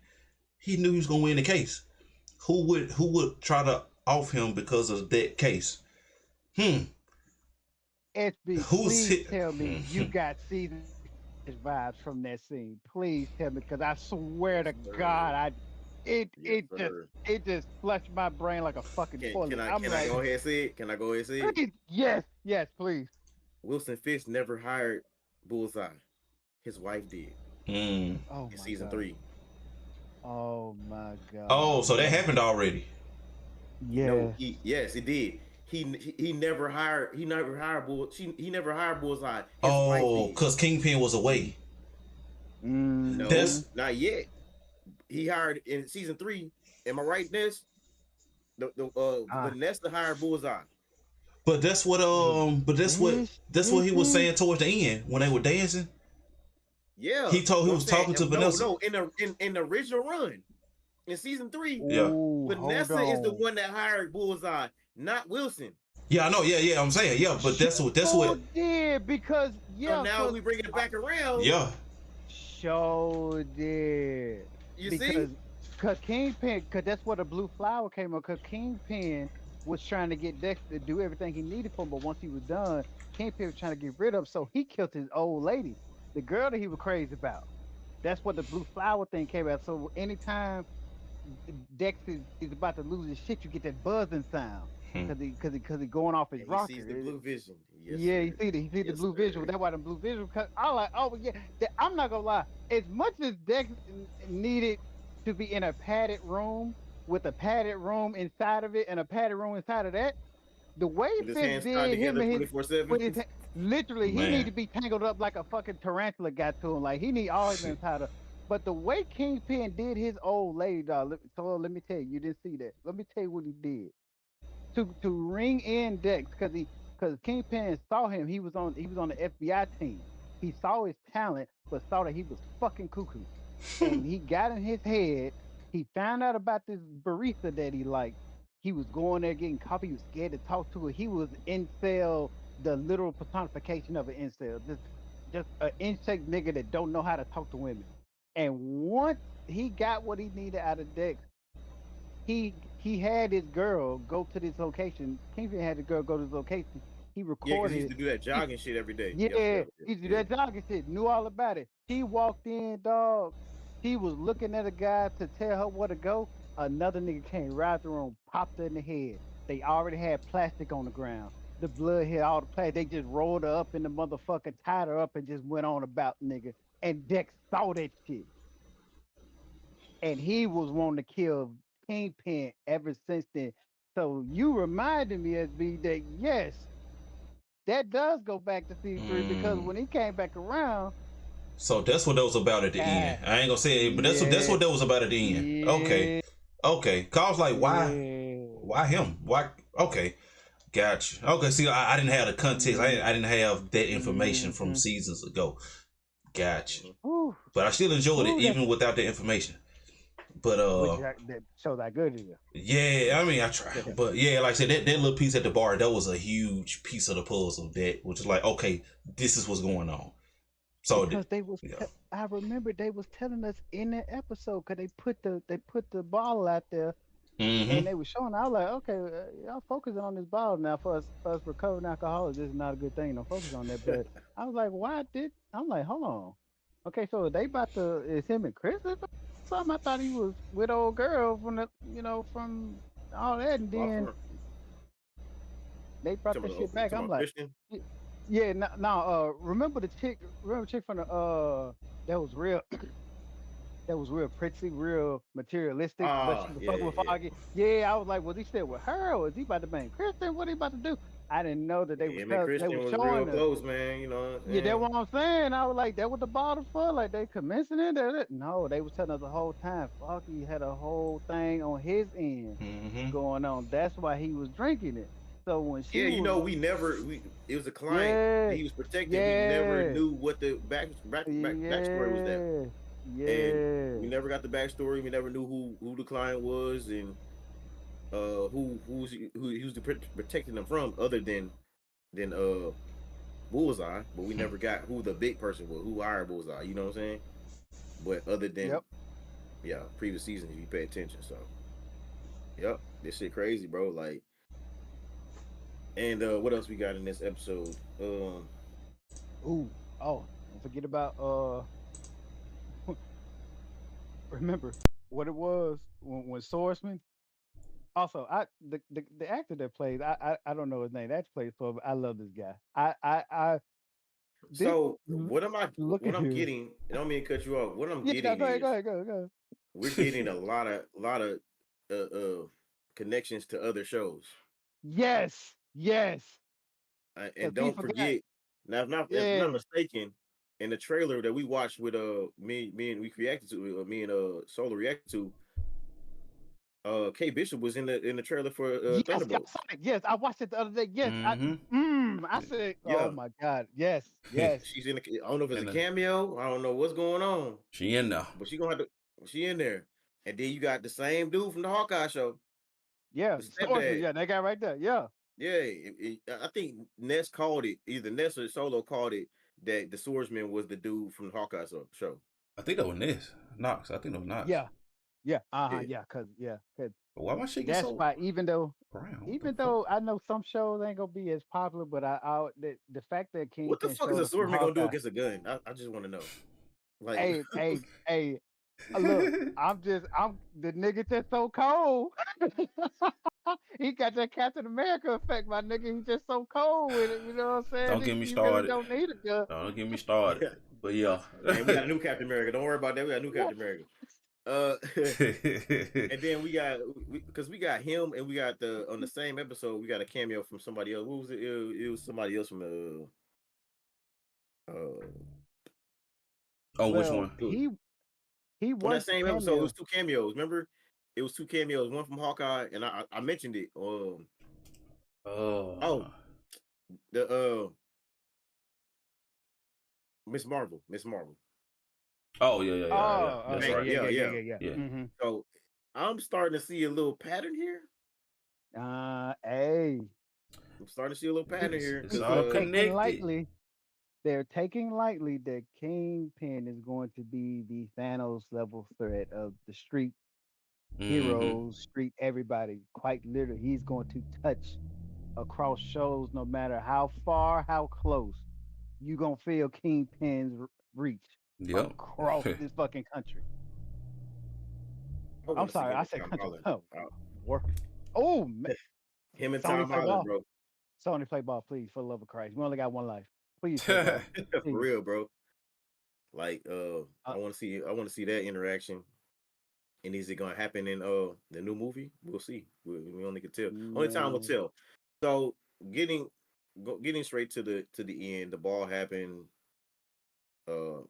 he knew he was going to win the case. Who would try to off him because of that case? Hmm. SB, Who's please hit? tell me you got season vibes from that scene. Please tell me, because I swear Yes, to sir. God, it Yes, it just sir. it just flushed my brain like a fucking toilet. I'm Can I like, go ahead and say it? Can I go ahead and say it? please, yes, yes, please. Wilson Fisk never hired Bullseye. His wife did Hmm. Oh in my season god. 3. Oh my Oh, god. so that Yes. happened already. No, Yes. yes, it did. He never hired he never hired Bullseye. His wife Oh, did. cause Kingpin was away. Mm-hmm. No, That's not yet. He hired in season 3. Am I right, Ness? The Ah, Vanessa hired Bullseye. but that's what wait. This that's what this he was scene? saying towards the end when they were dancing. Yeah, He but I'm was saying talking to no, Vanessa. no. In the original run in season 3, Yeah. Oh, hold Vanessa is the on. one that hired Bullseye, not Wilson. Yeah, I know. Yeah, yeah. I'm saying yeah, but that's Sure what. did, because So yeah, now cause we bring it I back around. Yeah. sure did, You see? because Kingpin, cause that's where the blue flower came up. Cause Kingpin was trying to get Dexter to do everything he needed for him, but once he was done, Kingpin was trying to get rid of him, so he killed his old lady, the girl that he was crazy about. That's what the blue flower thing came out. So anytime Dex is about to lose his shit, you get that buzzing sound. Hmm. Cause he going off his And he sees the rocker. blue vision. Yes, Yeah, sir. he see the Yes, blue visual. sir. That's why the blue visual. Cause I like, oh yeah. I'm not gonna lie. As much as Dex needed to be in a padded room with a padded room inside of it and a padded room inside of that, the way With his Fisk hands tied did him together and his 24/7. with his literally, he need Man. to be tangled up like a fucking tarantula got to him. Like he need all his hands tied up. But the way Kingpin did his old lady, dog. So let me tell you, you didn't see that. Let me tell you what he did to ring in Dex, because Kingpin saw him. He was on the FBI team. He saw his talent, but saw that he was fucking cuckoo, and he got in his head. He found out about this barista that he liked. He was going there getting coffee. He was scared to talk to her. He was incel, the literal personification of an incel. Just an insect nigga that don't know how to talk to women. And once he got what he needed out of Dex, he had his girl go to this location. Kingpin had the girl go to this location. He Yeah, because he recorded used it. to do that He, jogging shit every day. Yep, yeah, yep, yep, he did yeah. that jogging shit. Knew all about it. She walked in, dog. She was looking at a guy to tell her where to go. Another nigga came right through and popped her in the head. They already had plastic on the ground. The blood hit all the plastic. They just rolled her up in the motherfucker, tied her up, and just went on about nigga. And Dex saw that shit, and he was wanting to kill Kingpin ever since then. So you reminded me, SB, that yes, that does go back to C3, because Mm. when he came back around, So that's what that was about at the end. ah, I ain't gonna say it, but that's yeah, what that was about at the end. Okay. yeah, Okay. Cause I was like, yeah, why him? Why? Okay. Gotcha. Okay. See, I didn't have the context. mm, I didn't have that information from mm-hmm. seasons ago. Gotcha. Mhm. Ooh, But I still enjoyed it ooh, that's even without the information. But which that shows how good it is. yeah, I mean I try. But yeah, like I said, that little piece at the bar, that was a huge piece of the puzzle that which is like, okay, this is what's going on. So Because yeah. I remember they was telling us in that episode, because they put the ball out there. Mm-hmm. And they were showing. I was like, okay, y'all focusing on this bottle now. For us recovering alcoholics, this is not a good thing. Don't focus on that. But I was like, why did? I'm like, hold on. Okay, so they about to, is him and Chris or something? I thought he was with old girl from from all that, and Law then firm. they brought that shit You back. talking I'm about like, Christian? yeah, no, no. Remember the chick? Remember the chick from the that was real. That was real pretty, real materialistic, but Ah, she was yeah, fucking yeah, with yeah. Foggy. Yeah, I was like, was he still with her, or was he about to bang Kristen? What he about to do? I didn't know that Yeah, him and they Christian were was real showing us. close, man. You know what I'm Yeah, that's saying? what I'm saying. I was like, that what the bottle for? Like they commencing it? No, they was telling us the whole time. Foggy had a whole thing on his end Mm-hmm. going on. That's why he was drinking it. So when Yeah, she you was, know, we it was a client that yeah, he was protecting. We never yeah, knew what the backstory was there, yeah, and yeah. we never got the backstory. We never knew who the client was and who he was protecting them from, other than Bullseye. But we never got who the big person was, who hired Bullseye. You know what I'm saying? But other than Yep. previous seasons, if you pay attention. So yep, this shit crazy, bro. Like, and what else we got in this episode? Ooh. Oh, don't forget about remember what it was when Swordsman. Also, the actor that plays I don't know his name. That plays for. I love this guy. I this So l- look what at I'm here. getting? I don't mean to cut you off. What I'm Yeah, no, getting go ahead, go is ahead, go we're getting a lot of uh, uh connections to other shows. Yes, yes. And Because don't people forgot. forget, now if I'm not Yeah. mistaken, in the trailer that we watched with me and we reacted to me and Solo reacted to, K Bishop was in the trailer for Yes, yeah, I saw Thunderbolts. it. Yes, I watched it the other day. Yes, Mm-hmm. I said, oh Yeah, my God. Yes, yes. she's in. I don't know if it's a And cameo. I don't know what's going on, she in there. but she gonna have to. She in there, and then you got the same dude from the Hawkeye show, Yeah. the Swordsman, stepdad. yeah, that guy right there. Yeah. Yeah, I think Ness called it, either Ness or Solo called it, that the swordsman was the dude from the Hawkeye show. I think that was Ness. Knox. I think that was Knox. Yeah. Yeah. Uh-huh. Yeah. Yeah, cause But why my shit get that's so why even though brown? What the even fuck? though I know some shows ain't gonna be as popular, but the fact that What the Kingpin fuck is showed a up in swordsman gonna do Hawkeye. against a gun? I just want to know. Like, Hey, look, I'm the nigga that's so cold. He got that Captain America effect, my nigga. He just so cold with it. You know what I'm saying? Don't get me He really started. don't need a gun. Don't get me started. But yeah. and we got a new Captain America. Don't worry about that. We got a new What? Captain America. Uh, and then because we got him, and we got the on the same episode we got a cameo from somebody else. What was it? It was somebody else from Oh, which Well, one? it was, he on that was the same episode. It was cameo. two cameos. Remember? It was two cameos. One from Hawkeye, and I mentioned it. Oh, Oh. the Miss Marvel. Oh yeah. Oh, That's okay, Hey, right. yeah. Yeah. Mm-hmm. So I'm starting to see a little pattern here. Hey, I'm starting to see a little pattern here It's because people all taking connected. lightly. They're taking lightly that Kingpin is going to be the Thanos level threat of the street Mm-hmm. heroes, street everybody. Quite literally, he's going to touch across shows no matter how far, how close. You gonna feel Kingpin's reach Yep. across this fucking country. I I'm want to see sorry, him I and said Tom country. Holland. Oh, work. Oh, Him and Sony Tom play Holland, ball. bro. Sony play ball, please, for the love of Christ. We only got one life. Please play ball. For Please. real, bro. Like Uh, I want to see that interaction. And is it gonna happen in the new movie? We'll see. We only can tell. Only time will man. tell. So getting getting straight to the end, the ball happened. Uh,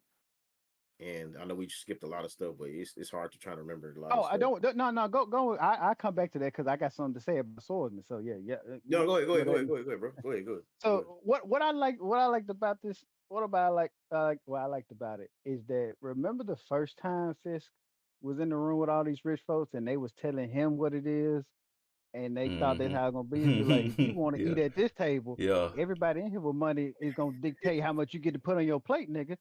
and I know we skipped a lot of stuff, but it's hard to try to remember a lot Oh, of I stuff. don't. No. Go. I come back to that because I got something to say about swordsman. So yeah. No, go ahead, You go ahead. go ahead, bro. Go ahead, go ahead. Go ahead. So what I liked about this, what I liked about it is that remember the first time Fisk was in the room with all these rich folks and they was telling him what it is and they thought that's how it's gonna be. He was like, if you want to Yeah. eat at this table, Yeah. everybody in here with money is gonna dictate how much you get to put on your plate, nigga.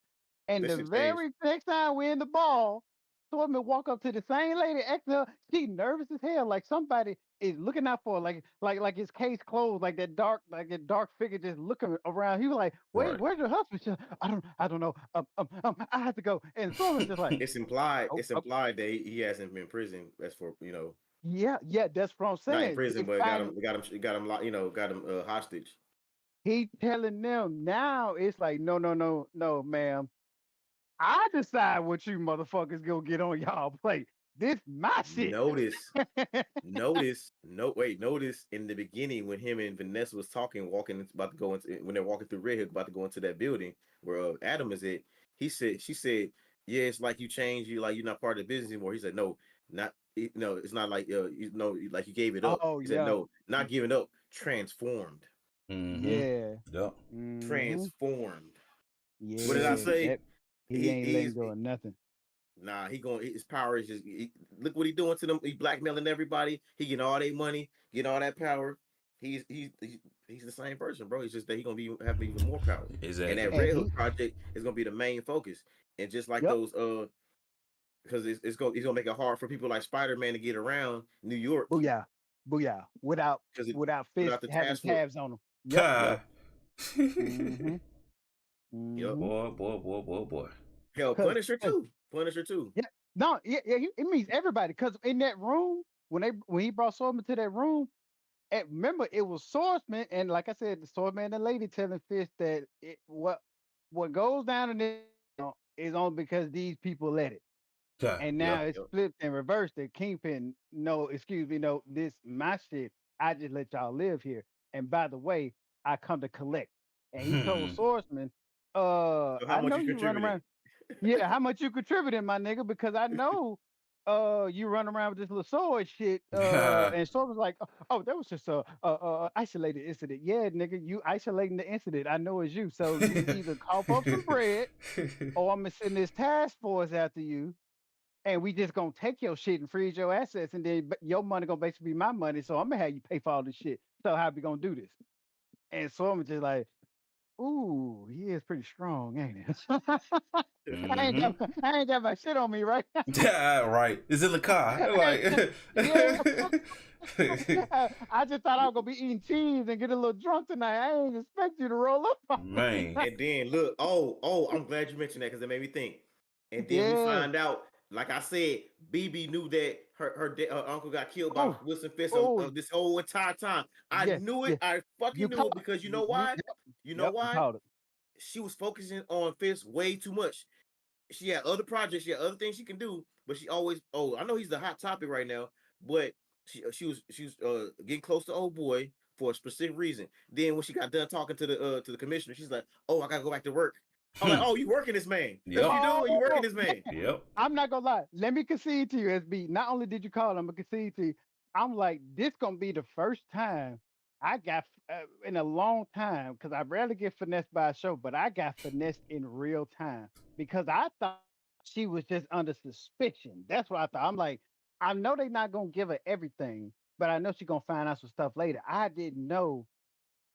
And That the shit changed. very next time we're in the ball, Stormy walk up to the same lady, acting her, she nervous as hell, like somebody is looking out for her, like his case closed, like that dark figure just looking around. He was like, "Wait, Right. where's your husband?" She, I don't know. I have to go. And Stormy's just like, It's implied. "Oh, It's implied that he hasn't been in prison. That's for yeah, that's what I'm not in saying. prison, They but find got him, got him hostage. he telling them now. It's like, no, ma'am. I decide what you motherfuckers go get on y'all plate. This my shit. Notice, notice in the beginning when him and Vanessa was talking, about to go into when they're walking through Red Hook, about to go into that building where Adam is at. She said, yeah, it's like you changed, you like you're not part of the business anymore. He said, no, not No, it's not like like you gave it up. Oh He said yeah, no, not giving up, transformed, Mm-hmm. yeah. Yep. Mm-hmm. transformed. What did I Yeah, say? that he ain't letting He's go of nothing. nah. He going his power is just look what he doing to them. He blackmailing everybody. He getting all their money, getting all that power. He's the same person, bro. It's just that he gonna be having even more power. And that Exactly. And Red Hook he, project is gonna be the main focus. And just like yep, those because he's gonna make it hard for people like Spider-Man to get around New York booyah, booyah. because it Without Fist without the having task force. tabs on him. Yep. Yep, Ka. Mm-hmm. yep. Mm-hmm. boy. Hell, Cause, Punisher cause too. Punisher too. yeah, no, yeah, it means everybody. Cause in that room, when he brought Swordsman to that room, and remember it was Swordsman, and like I said, the Swordsman and the lady telling Fist that what goes down in this is only because these people let it. Ka. And now Yep. it's Yep. flipped and reversed. The Kingpin, no, excuse me, no, this my shit. I just let y'all live here. And by the way, I come to collect. And he told Hmm. Swordsman, So how I much know you you run contributing? around. Yeah, how much you contributing, my nigga? Because I know you run around with this little sword shit. And Sword was like, oh, that was just a isolated incident. Yeah, nigga, you isolating the incident. I know it's you. So you either cough up some bread or I'm gonna send this task force after you and we just gonna take your shit and freeze your assets, and then your money gonna basically be my money. So I'm gonna have you pay for all this shit. So how we gonna do this? And so I'm just like, ooh, he is pretty strong, ain't it? Mm-hmm. I ain't got my shit on me, right? Yeah, right. It's in the car. Like, Yeah. I just thought I was gonna be eating cheese and get a little drunk tonight. I ain't expect you to roll up on me. man. And then look, I'm glad you mentioned that because it made me think. And then we Yeah. find out, like I said, BB knew that her uncle got killed by Oh, Wilson Fisk oh, this whole entire time. I yes, knew it. yes. I fucking You knew caught it because you know you why? yep, You know yep, you why? called it. She was focusing on Fisk way too much. She had other projects, she had other things she can do, but she always, I know he's the hot topic right now, but she was getting close to old boy for a specific reason. Then when she got done talking to the commissioner, she's like, oh, I gotta go back to work. I'm like, Hmm. oh, you working this man? That's what you Yep. do. You working Oh, this man? Yep. I'm not gonna lie. Let me concede to you, SB. Not only did you call him, but concede to you. I'm like, this gonna be the first time I got in a long time because I rarely get finessed by a show, but I got finessed in real time because I thought she was just under suspicion. That's what I thought. I'm like, I know they're not gonna give her everything, but I know she's gonna find out some stuff later. I didn't know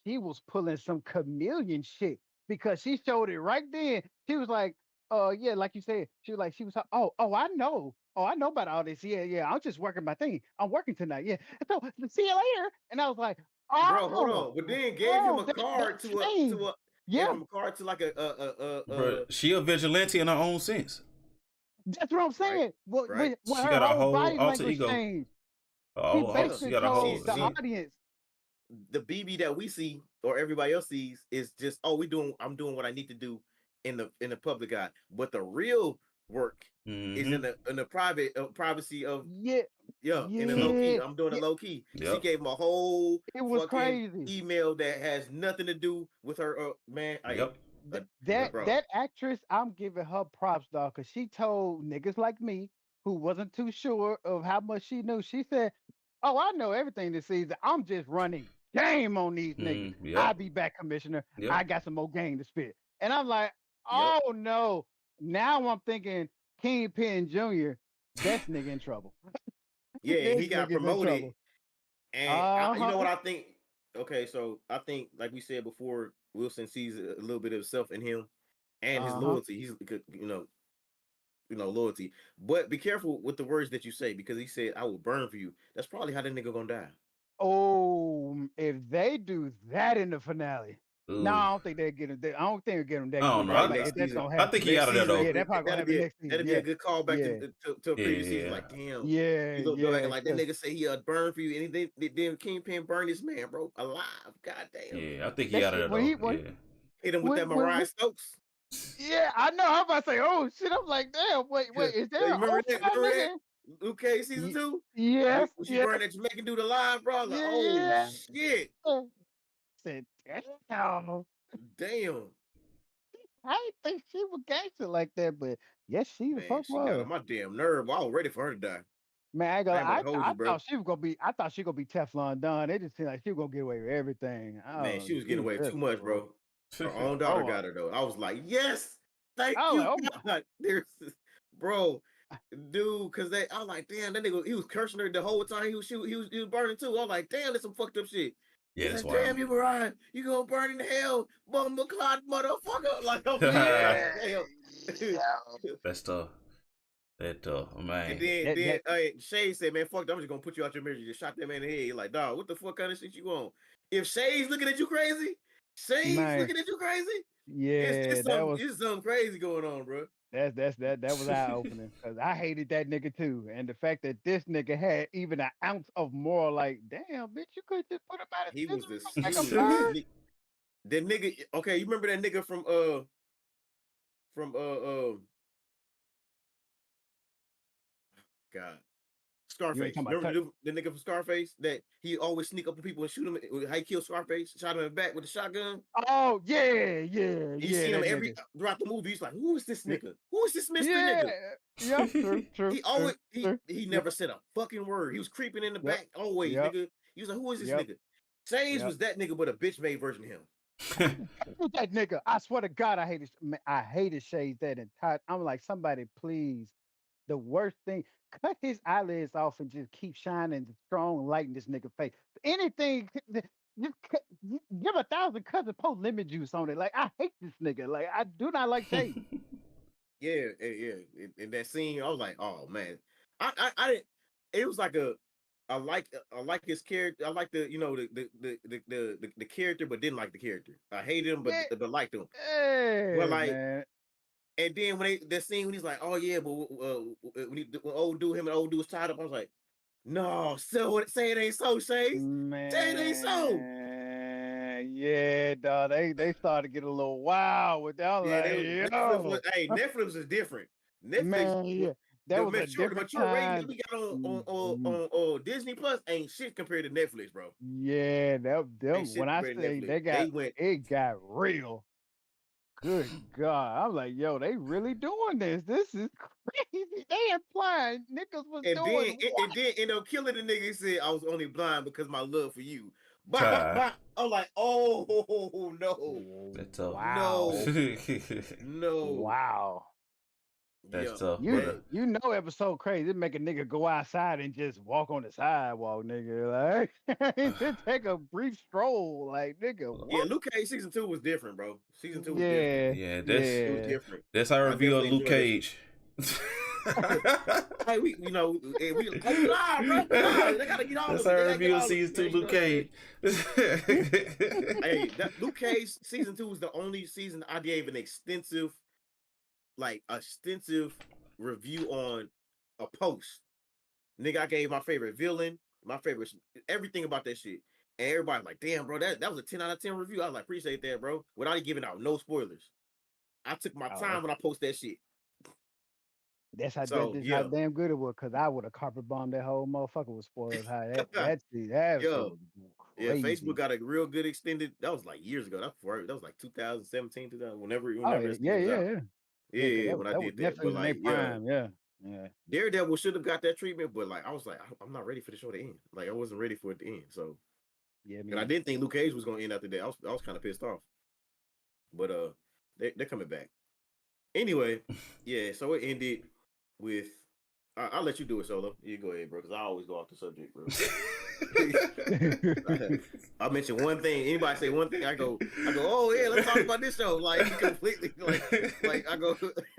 she was pulling some chameleon shit because she showed it right then. She was like, yeah, like you said, she was like, oh, I know. Oh, I know about all this. Yeah, yeah. I'm just working my thing. I'm working tonight. Yeah. So see you later. And I was like, Bro, hold oh, on. But then gave him oh, a that card changed. gave Yeah, him a card to like But she a vigilante in her own sense. that's what I'm right, saying. right, What She her got a whole whole body alter language ego. changed. She yeah. She basically got a whole. told the She audience, the BB that we see or everybody else sees is just I'm doing what I need to do in the public eye. But the real work is Mm-hmm. in the private privacy of yeah, in the low key. yeah, I'm doing the yeah. low key. She Yep. gave him a whole It was fucking crazy. email that has nothing to do with her. Man, Yep. That Yep. bro, that actress, I'm giving her props, dog, because she told niggas like me who wasn't too sure of how much she knew. She said, "Oh, I know everything this season. I'm just running game on these niggas. Mm, yep. I'll be back, Commissioner. Yep. I got some more game to spit." And I'm like, yep, "Oh no!" Now I'm thinking Kingpin Jr. This nigga in trouble. yeah. And This he got nigga's in promoted. trouble. And you know Uh what I think? Okay, so I think, like we said before, Wilson sees a little bit of himself in him and his huh. loyalty. He's loyalty. But be careful with the words that you say because he said, "I will burn for you." That's probably how that nigga gonna die. Oh, if they do that in the finale, no, Ooh. I don't think they get him. I don't think they get him I that don't quick. know. Probably If next that's season. gonna I think happen, he Next out of there season, though. yeah, that probably gonna happen next season. that'll be a Yeah, good callback yeah, to a previous season. Yeah. Like, damn, yeah, you look back and yeah. like that nigga say he'll burn for you, and then Kingpin burned this man, bro, alive. God damn, Yeah. I think he That out of shit there when though. he Yeah. hit him with that Mariah when Stokes. yeah, I know. I'm about to say, oh shit. I'm like, damn. Yeah, Wait, is yeah, there you an remember that? O5 Remember that? nigga? Luke Cage season Ye- 2? Yes, When she yes, burned that Jamaican dude alive, bro, I was like, oh yeah. shit, Said, damn. damn, I didn't think she was gangster like that, but yes, she the man, fuck she got was. on my damn nerve. I was ready for her to die. Man, I, ain't I gonna, ain't about to hold you, I bro. thought she was gonna be. I thought she gonna be Teflon Don. It just seemed like she was gonna get away with everything. Man, Oh, she was getting she away just too much, oh, bro. Her own oh, daughter got her though. I was like, yes, thank I was you, like, oh my. God. There's, bro, dude, because I was like, damn, that nigga, he was cursing her the whole time. He was burning too. I was like, damn, that's some fucked up shit. Yeah, He's that's like, wild. damn, you Mariah, you gonna burn in hell, bumble clot motherfucker. Like, I'm like, God Yeah, damn. yeah. That's tough. That And man. then, That then that Shay said, man, fuck that. I'm just gonna put you out your marriage. You just shot that man in the head. You're like, dog, what the fuck kind of shit you on? If Shay's looking at you crazy, Shay's man. looking at you crazy. It's Yeah, it's that something was it's something crazy going on, bro. that was eye opening because I hated that nigga too, and the fact that this nigga had even an ounce of moral, like, damn, bitch, you could just put him out of He was misery, the make he a was the bird. that nigga. Okay, you remember that nigga from God, You ain't Scarface. talking about Remember the nigga from Scarface that he always sneak up on people and shoot him? How he killed Scarface? Shot him in the back with a shotgun. oh yeah, yeah, You yeah, seen him that every nigga. throughout the movie. He's like, who is this Yeah, nigga? Who is this mystery yeah, nigga? yep, true, true, He true, always true. he Yep, never said a fucking word. He was creeping in the yep, back always, yep, nigga. He was like, who is this yep, nigga? Sage yep. was that nigga, but a bitch made version of him. Who's that nigga? I swear to God, I hated Shades that entire. I'm like, somebody please. The worst thing, cut his eyelids off and just keep shining the strong light in this nigga face. Anything, give 1,000 cuts and pour lemon juice on it. Like, I hate this nigga. Like, I do not like Shades. Yeah, yeah. In that scene, I was like, oh man. I didn't it was like I like his character. I like the character, but didn't like the character. I hated him, Yeah, but liked him. Well, hey like, man. and then that scene when he's like, oh yeah, but when old dude him and old dude was tied up, I was like, no, say it ain't so, Shays. Say it ain't so. Man, yeah, dog. They started to get a little wild with that. I was Yeah, like, Netflix was yo, hey, Netflix is different. Netflix, man, yeah. That the was a different mature rating that time. we got Mhm. on Disney Plus ain't shit compared to Netflix, bro. Yeah, Ain't them shit when I compared to say Netflix. they got They went it got real. Good God. I'm like, yo, they really doing this. This is crazy. They implying niggas was and then doing it, what? it did end up killing the nigga. He said I was only blind because of my love for you. Bah, bah, God, bah. I'm like, oh no, that's tough. Wow. no, Wow. yeah, That's tough, You but man. you know episode crazy. It make a nigga go outside and just walk on the sidewalk, nigga. Like just take a brief stroll. Like, nigga, Yeah, what? Luke Cage season 2 was different, bro. Season 2 was different. Yeah, yeah, It was yeah. different. that's our I review of definitely Luke enjoyed that shit. Cage. Hey, we live, bro. We live. They gotta get all That's of it. They our gotta get review of all of it, season 2 man. You Luke know what I'm saying? Cage. Hey, that Luke Cage season 2 was the only season I gave an extensive review on a post. Nigga, I gave my favorite villain, my favorite everything about that shit. And everybody's like, damn, bro, that was a 10 out of 10 review. I was like, appreciate that, bro. Without giving out no spoilers. I took my Oh, time when I post that shit. So that's how yeah. damn good it was. Cause I would have carpet bombed that whole motherfucker with spoilers. How that shit Yeah. was Yeah, Facebook crazy. got a real good extended. That was like years ago. That was like 2017, 2000, Oh whenever yeah, this yeah, thing was yeah, out. yeah. Yeah, Yeah, cause yeah, when I that was did that. But Netflix in their like, yeah, prime. Yeah, yeah, Daredevil should have got that treatment. But like, I was like, I'm not ready for the show to end. Like, I wasn't ready for it to end. So, yeah. Me and I either. didn't think Luke Cage was gonna end after that. I was kind of pissed off. But they're coming back. Anyway, yeah. So it ended with. I'll let you do it, Solo. You go ahead, bro, because I always go off the subject, bro. I mention one thing. Anybody say one thing, I go. Oh yeah, let's talk about this show. Like completely, like I go.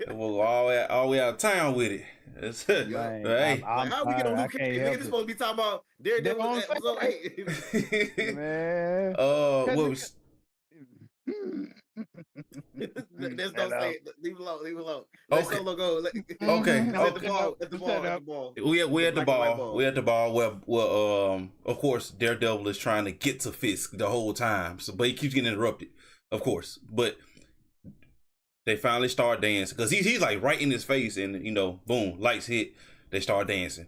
We'll all the way out of town with it. That's it. Yeah. Man, Hey. Like I'm how we get on sorry, I Luke can't Cage? Nigga, help this it. supposed to be talking about That's Daredevil what I'm episode saying, 8. man. What Cause was There's no shut up. say. Leave it alone. Leave it alone. Let okay? Solo go. Okay. Let the Shut ball. up. Let the ball. Shut At the up. ball. We The at the black and white ball. ball. We at the ball. Well, of course, Daredevil is trying to get to Fisk the whole time. So, but he keeps getting interrupted, of course. But they finally start dancing because he's like right in his face, and boom, lights hit. They start dancing.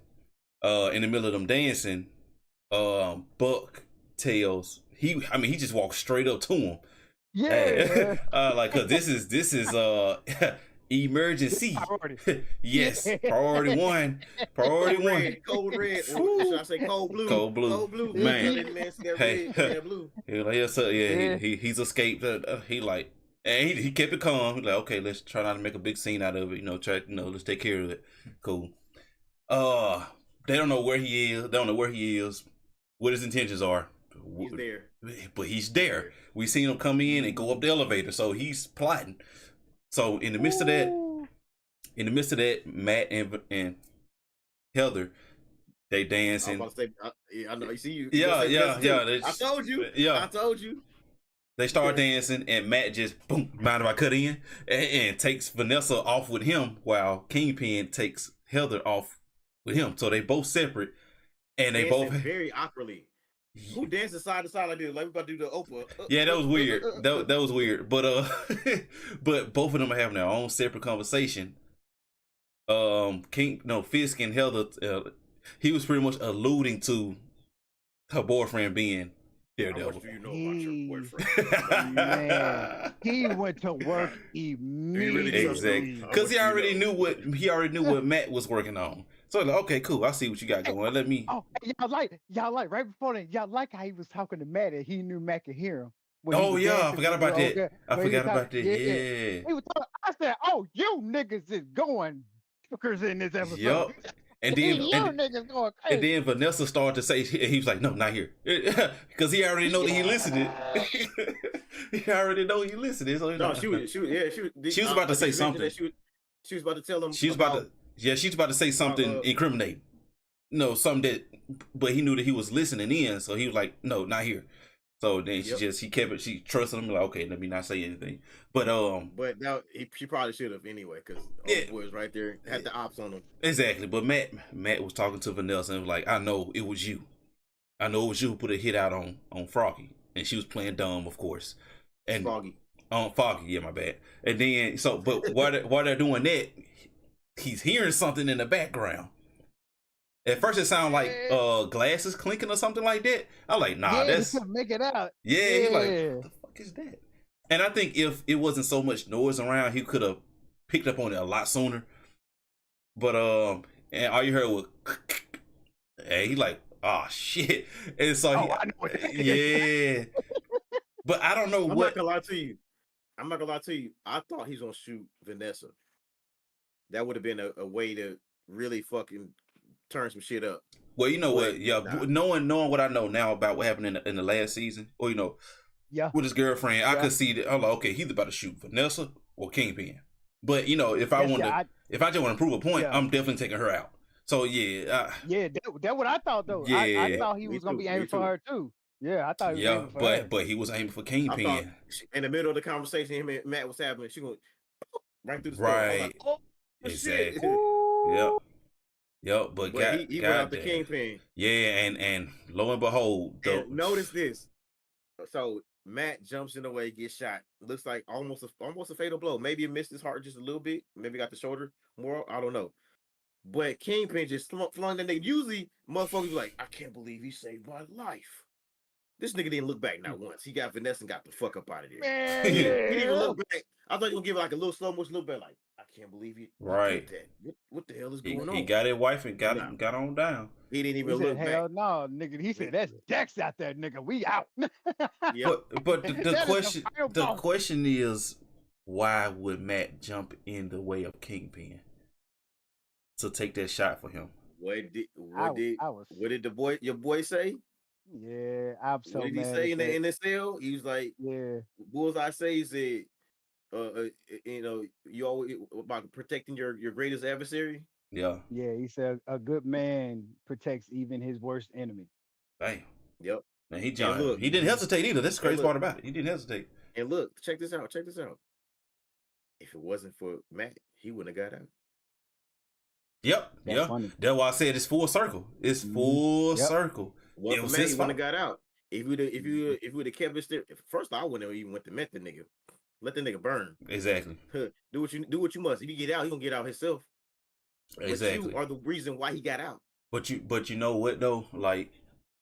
In the middle of them dancing, Buck tells he just walks straight up to him. Hey, Yeah. like, cause this is Emergency. Priority. Yes, priority one. Priority Code one. red, code red, or should I say code blue? Cold blue. Cold blue. Man. That man see that Hey. red, yeah, blue. He like, yes, sir. Yeah, Yeah. he's escaped. He like, and he kept it calm. He like, okay, let's try not to make a big scene out of it. Let's take care of it. Cool. They don't know where he is. They don't know where he is. What his intentions are. He's there. But he's there. We seen him come in and go up the elevator, so he's plotting. So in the midst of that, Matt and Heather, they dancing. I'm about to say, I know. You see you. Yeah. I told you. Yeah. I told you. They start dancing, and Matt just boom, mind if I cut in, and takes Vanessa off with him, while Kingpin takes Heather off with him. So they both separate, and they Dancing both very awkwardly. Who dances side to side like this? Like we about to do the Oprah. Yeah, that was weird. That was weird. But but both of them are having their own separate conversation. Fisk and Heather, he was pretty much alluding to her boyfriend being Daredevil. How much do you know about your boyfriend? Man, he went to work immediately. Exactly, because he already knew what Matt was working on. So like, okay, cool. I see what you got going. Let me. Oh, y'all like right before that. Y'all like how he was talking to Matt and he knew Matt could hear him. Oh yeah, I forgot about that. I forgot about that. Yeah. He was talking, I said, "Oh, you niggas is going hookers in this episode." Yup. And then niggas going crazy. And then Vanessa started to say, he was like, "No, not here," because he already know that he listening. He already know he listening. So No, she was about to say something. She was about to tell him. She was about to say something incriminating. No, something that, but he knew that he was listening in, so he was like, "No, not here." So then she trusted him, like, okay, let me not say anything. But now she probably should have anyway, because was right there, had the ops on him. Exactly. But Matt was talking to Vanessa and was like, "I know it was you. I know it was you who put a hit out on Froggy," and she was playing dumb, of course. And Foggy. Foggy, yeah, my bad. And then but while they're doing that, he's hearing something in the background. At first, it sounded like glasses clinking or something like that. I'm like, nah, that's he couldn't make it out. Yeah, he's like, what the fuck is that? And I think if it wasn't so much noise around, he could have picked up on it a lot sooner. But and all you heard was, hey, he like, oh shit. And so I know what that is. Yeah. But I don't know I'm what. not gonna lie to you. I thought he's gonna shoot Vanessa. That would have been a way to really fucking turn some shit up. Well, you know what? Yeah, knowing what I know now about what happened in the last season, or with his girlfriend, I could see that. I'm like, okay, he's about to shoot Vanessa or Kingpin. But if I if I just want to prove a point, I'm definitely taking her out. So that's what I thought though. Yeah, I thought he was gonna be aiming for her too. Yeah, I thought he was aiming for her. But he was aiming for Kingpin. In the middle of the conversation him and Matt was having, she going right through the right. Like, oh, exactly. Shit. Yep. But he went out the Kingpin. Yeah, and lo and behold, notice this. So Matt jumps in the way, gets shot. Looks like almost a fatal blow. Maybe it missed his heart just a little bit. Maybe got the shoulder more. I don't know. But Kingpin just flung that nigga. Usually, motherfuckers be like, I can't believe he saved my life. This nigga didn't look back not once. He got Vanessa and got the fuck up out of there. Man, he didn't even look back. I thought you were gonna give like a little slow motion look back, like, I can't believe you. Right. That. What the hell is going on? He got his wife and got on down. He didn't even look back. Hell no, nigga. He said, that's Dex out there, nigga. We out. Yeah. But the question is, why would Matt jump in the way of Kingpin to take that shot for him? What did your boy say? Yeah, I'm so what did mad. He say in the cell? He was like, yeah. Bullseye say he said, you always about protecting your greatest adversary. Yeah. Yeah, he said a good man protects even his worst enemy. Damn. Yep. And he didn't hesitate either. That's the crazy part about it. He didn't hesitate. And look, check this out. If it wasn't for Matt, he wouldn't have got out. Yep. Funny. That's why I said it's full circle. It's full circle. It was his fault. He wouldn't have got out. If you would have kept it still, first I wouldn't have even went to met the nigga. Let the nigga burn. Exactly. Do what you must. If you get out, he gonna get out himself. Exactly. But you are the reason why he got out. But you know what though? Like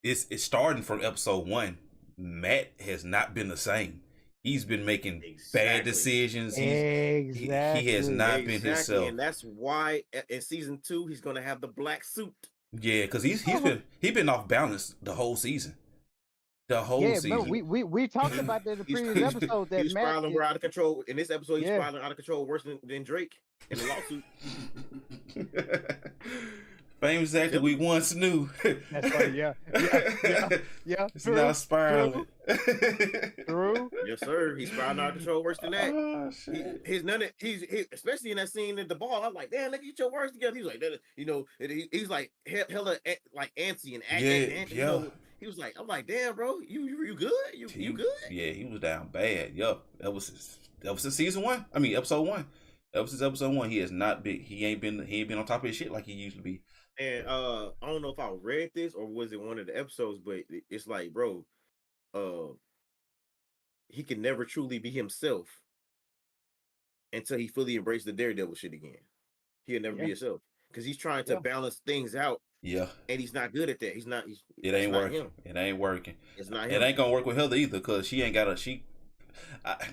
it's starting from episode 1. Matt has not been the same. He's been making bad Exactly. decisions. He has Exactly. not been himself. And that's why in season 2 he's gonna have the black suit. Yeah, because he's been off balance the whole season. The whole Yeah, remember season. we talked about that in the previous episode that He's Matt spiraling more out of control. In this episode, he's Yeah. spiraling out of control worse than Drake in the lawsuit. Famous actor we once knew. That's right. Yeah. It's True, now spiraling. True. Yes, sir. He's spiraling out of control worse than that. Oh, shit. He's especially in that scene at the ball. I'm like, damn, look, get your words together. He's like, you know, he's like hella like antsy and acting. You know, he was like, I'm like, damn, bro, you good? You good? Yeah, he was down bad. Yup, that was since season 1. I mean, episode 1. Ever since episode 1, he has not been. He ain't been on top of his shit like he used to be. And I don't know if I read this or was it one of the episodes, but it's like, bro, he can never truly be himself until he fully embraces the Daredevil shit again. He'll never be himself because he's trying to balance things out. Yeah, and he's not good at that. He's not. It ain't working. It ain't working. It's not. It ain't gonna work with Heather either because she ain't got a she.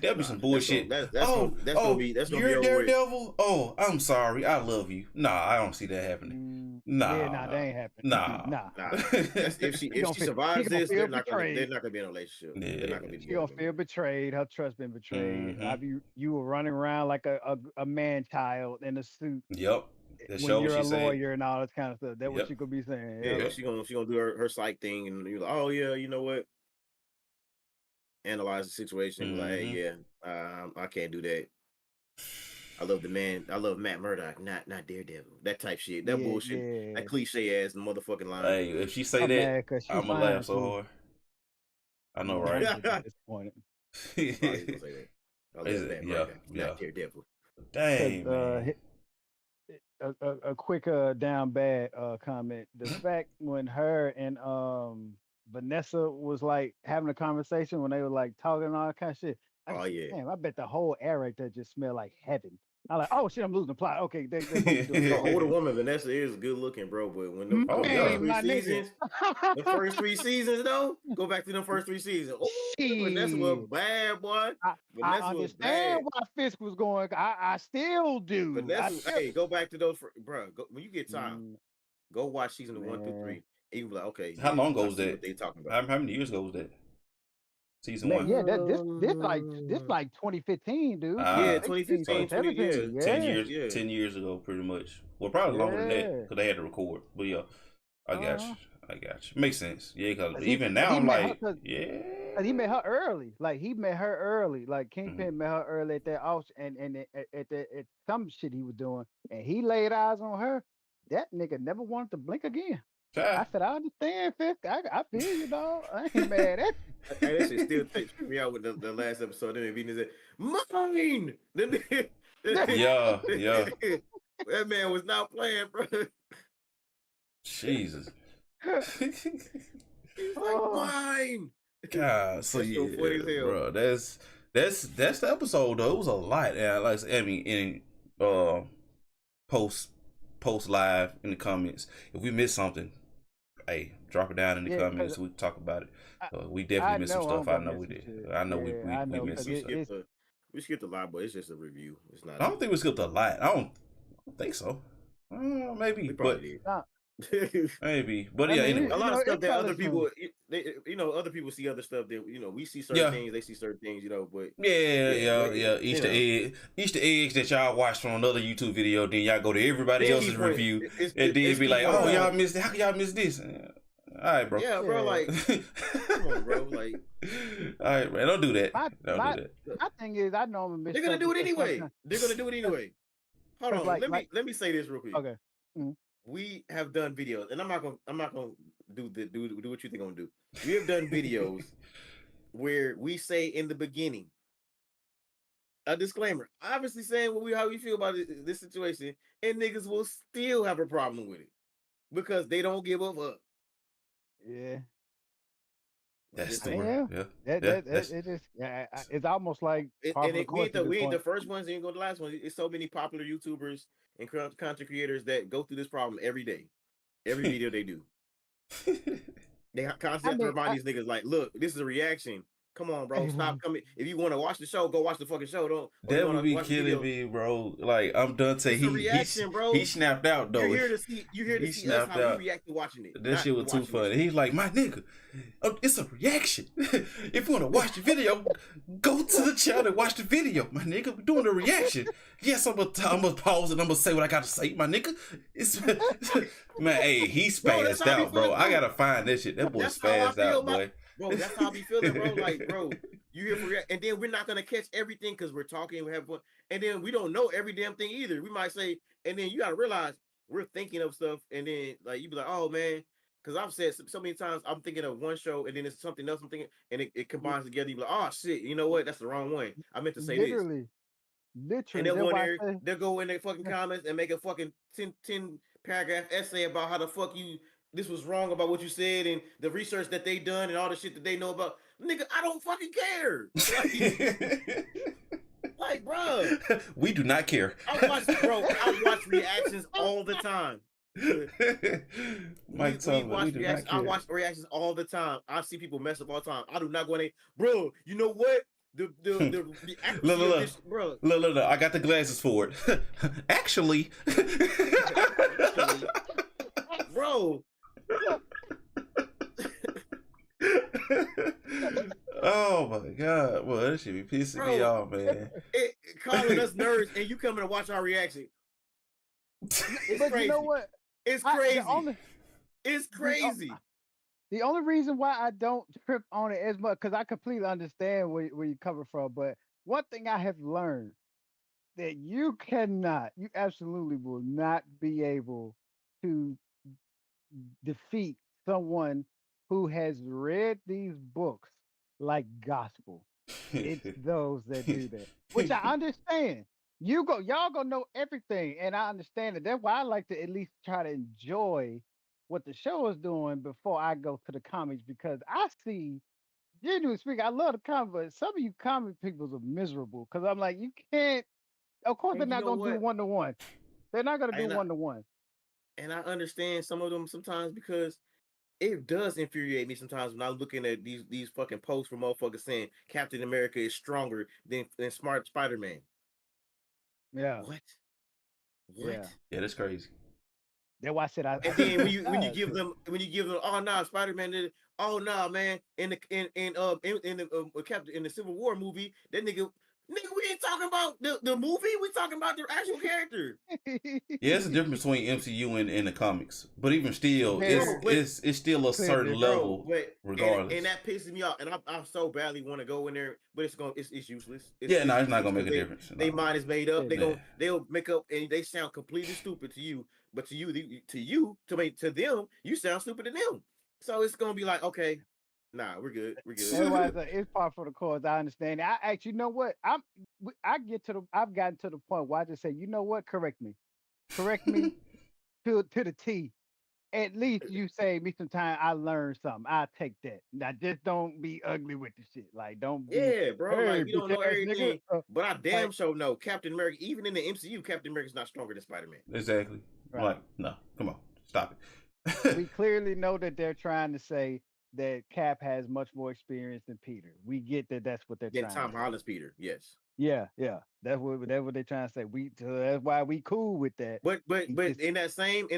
There'll be some bullshit. That's gonna be you're Daredevil. Oh, I'm sorry. I love you. Nah, I don't see that happening. Nah, that ain't happening. Nah. If she survives this, they're not gonna be in a relationship. Yeah. They're not gonna be. She gonna feel betrayed. Her trust been betrayed. Mm-hmm. You were running around like a man child in a suit. Yep. When you're a lawyer and all this kind of stuff. That's what she could be saying. Yeah, she gonna do her psych thing, and you're like, oh yeah, you know what? Analyze the situation. Like, hey, I can't do that. I love the man. I love Matt Murdock, not Daredevil. That type shit. That bullshit. That cliche ass motherfucking line. Hey, if she say that, I'm gonna laugh so hard. I know, right? I'm disappointed. Not Daredevil. Dang, man. A quick down bad comment. The fact when her and Vanessa was like having a conversation when they were like talking and all that kind of shit. Damn, I bet the whole air right there just smelled like heaven. I'm like, oh shit, I'm losing the plot. Okay, the older woman Vanessa is good looking, bro. But when the first 3 seasons though, go back to the first 3 seasons. Vanessa was bad, boy. I understand why Fisk was going. I still do. Vanessa, hey, go back to those, bro. When you get time, go watch season 1 through 3. And you be like, okay. How long ago was that? What they talking about? How many years ago was that? Season 1. Yeah, this like 2015, dude. Yeah, 2015, 20 years. 10 years ago, pretty much. Well, probably longer than that because they had to record. But yeah, I got you. Makes sense. Yeah, because even now I'm like, he met her early. Like he met her early. Like Kingpin met her early at that auction and at some shit he was doing, and he laid eyes on her. That nigga never wanted to blink again. I said, I understand, Fisk. I feel you, dog. I ain't mad at you. That shit still takes me out with the last episode. Then Venus said, "Mine." Yeah. That man was not playing, bro. Jesus. He's like, mine. God, so yeah, bro. That's the episode though. It was a lot. Yeah, like I mean, in post live in the comments. If we missed something, hey, drop it down in the comments so we can talk about it. We definitely missed some stuff. I know we did. I know we missed some stuff. We skipped a lot, but it's just a review. It's not. I don't think we skipped a lot. I don't think so. Maybe, but maybe. But yeah, anyway. A lot of stuff that other people, other people see other stuff that we see certain things, they see certain things, but Easter eggs that y'all watch from another YouTube video, then y'all go to everybody else's review and then be like, oh, y'all missed it. How can y'all miss this? All right, bro. Yeah, bro. Like, come on, bro. Like, all right, man. Don't do that. My thing is, I know they're gonna do it anyway. Hold on. Let me say this real quick. Okay. Mm-hmm. We have done videos, and I'm not gonna do what you think I'm gonna do. We have done videos where we say in the beginning a disclaimer, obviously saying how we feel about this situation, and niggas will still have a problem with it because they don't give up. Yeah. That's the word. It's almost like we ain't the first ones, ain't going the last one. It's so many popular YouTubers and content creators that go through this problem every day, every video they do. They constantly remind these niggas like, look, this is a reaction. Come on, bro. Stop coming. If you want to watch the show, go watch the fucking show. Don't, or you That want would to be watch the killing video. me, bro. Like I'm done. It's a reaction, He bro. snapped out You're though. here to see. You're here to He see us snapped how we out. react to watching it, That not shit was too watching it. funny. He's like, my nigga, it's a reaction. If you want to watch the video, go to the channel and watch the video, my nigga. We're doing a reaction. Yes, I'm gonna pause and I'm gonna say what I gotta say, my nigga. It's man, hey, he spazzed out, bro. I gotta find that shit. That boy spazzed out, boy. Bro, that's how I be feeling, bro. Like, bro, you here for react, and then we're not gonna catch everything because we're talking, we have fun, and then we don't know every damn thing either. We might say, and then you gotta realize we're thinking of stuff, and then like you be like, oh man, because I've said so many times I'm thinking of one show, and then it's something else I'm thinking, and it combines together. You be like, oh shit, you know what? That's the wrong one. I meant to say this. Literally, And literally. they'll That's go in why there, I say, they'll go in their fucking comments and make a fucking 10 paragraph essay about how the fuck this was wrong about what you said and the research that they done and all the shit that they know about. Nigga, I don't fucking care. Like bro. We do not care. I watch reactions all the time. Mike told me we do not care. I watch reactions all the time. I see people mess up all the time. I do not go in there, bro. You know what? The accuracy of this, bro. Look, I got the glasses for it. Actually, bro. Oh my god, well that should be pissing me off, man. Calling us nerds and you coming to watch our reaction. It's but crazy. you know what? It's crazy. It's crazy. The only reason why I don't trip on it as much, because I completely understand where you're coming from, but one thing I have learned that you absolutely will not be able to defeat someone who has read these books like gospel. It's those that do that, which I understand. Y'all gonna know everything, and I understand it. That's why I like to at least try to enjoy what the show is doing before I go to the comics, because I see, genuinely speaking, I love the comic, but some of you comic people are miserable because I'm like, you can't. Of course, they're not gonna do 1-to-1. They're not gonna do 1-to-1. And I understand some of them sometimes because it does infuriate me sometimes when I'm looking at these fucking posts from motherfuckers saying Captain America is stronger than smart Spider-Man. Yeah. What? Yeah, that's crazy. That's why I said I. And then when you give them oh no, Spider-Man did it. Oh no, man, in the Captain in the Civil War movie, that nigga, we ain't talking about the movie. We talking about the actual character. Yeah, it's a difference between MCU and the comics, but even still, it's still a certain level, regardless. And that pisses me off. And I so badly want to go in there, but it's useless. It's not gonna make a difference. Their mind is made up. They'll make up, and they sound completely stupid to you. But to them, you sound stupid to them. So it's gonna be like, okay, nah, we're good. Otherwise, it's part for the cause. I understand. I actually, you know what? I've gotten to the point where I just say, you know what? Correct me to the T. At least you save me some time. I learned something. I take that. Now just don't be ugly with the shit. Like don't be. Yeah, bro. Hey, like you don't know everything, but I damn like, sure know Captain America. Even in the MCU, Captain America's not stronger than Spider-Man. Exactly. Right. Like, no, come on, stop it. We clearly know that they're trying to say that Cap has much more experience than Peter. We get that. That's what they're trying. Tom Holland's Peter. Yes. Yeah. That's what they're trying to say. So that's why we cool with that. But in that same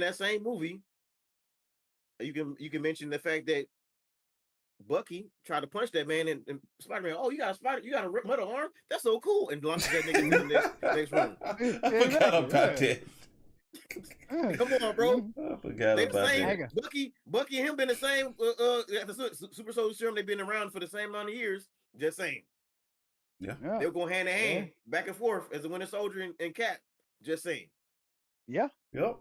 movie, you can mention the fact that Bucky tried to punch that man and Spider-Man. Oh, you got a metal arm? That's so cool. And launches that nigga in the next room. I forgot about that. Come on, bro. I forgot about that. Bucky and him been the same. The Super Soldier Serum. They've been around for the same amount of years. Just saying. Yeah. They'll go hand in hand, back and forth as a Winter Soldier and Cap. Just saying. Yeah. Yep.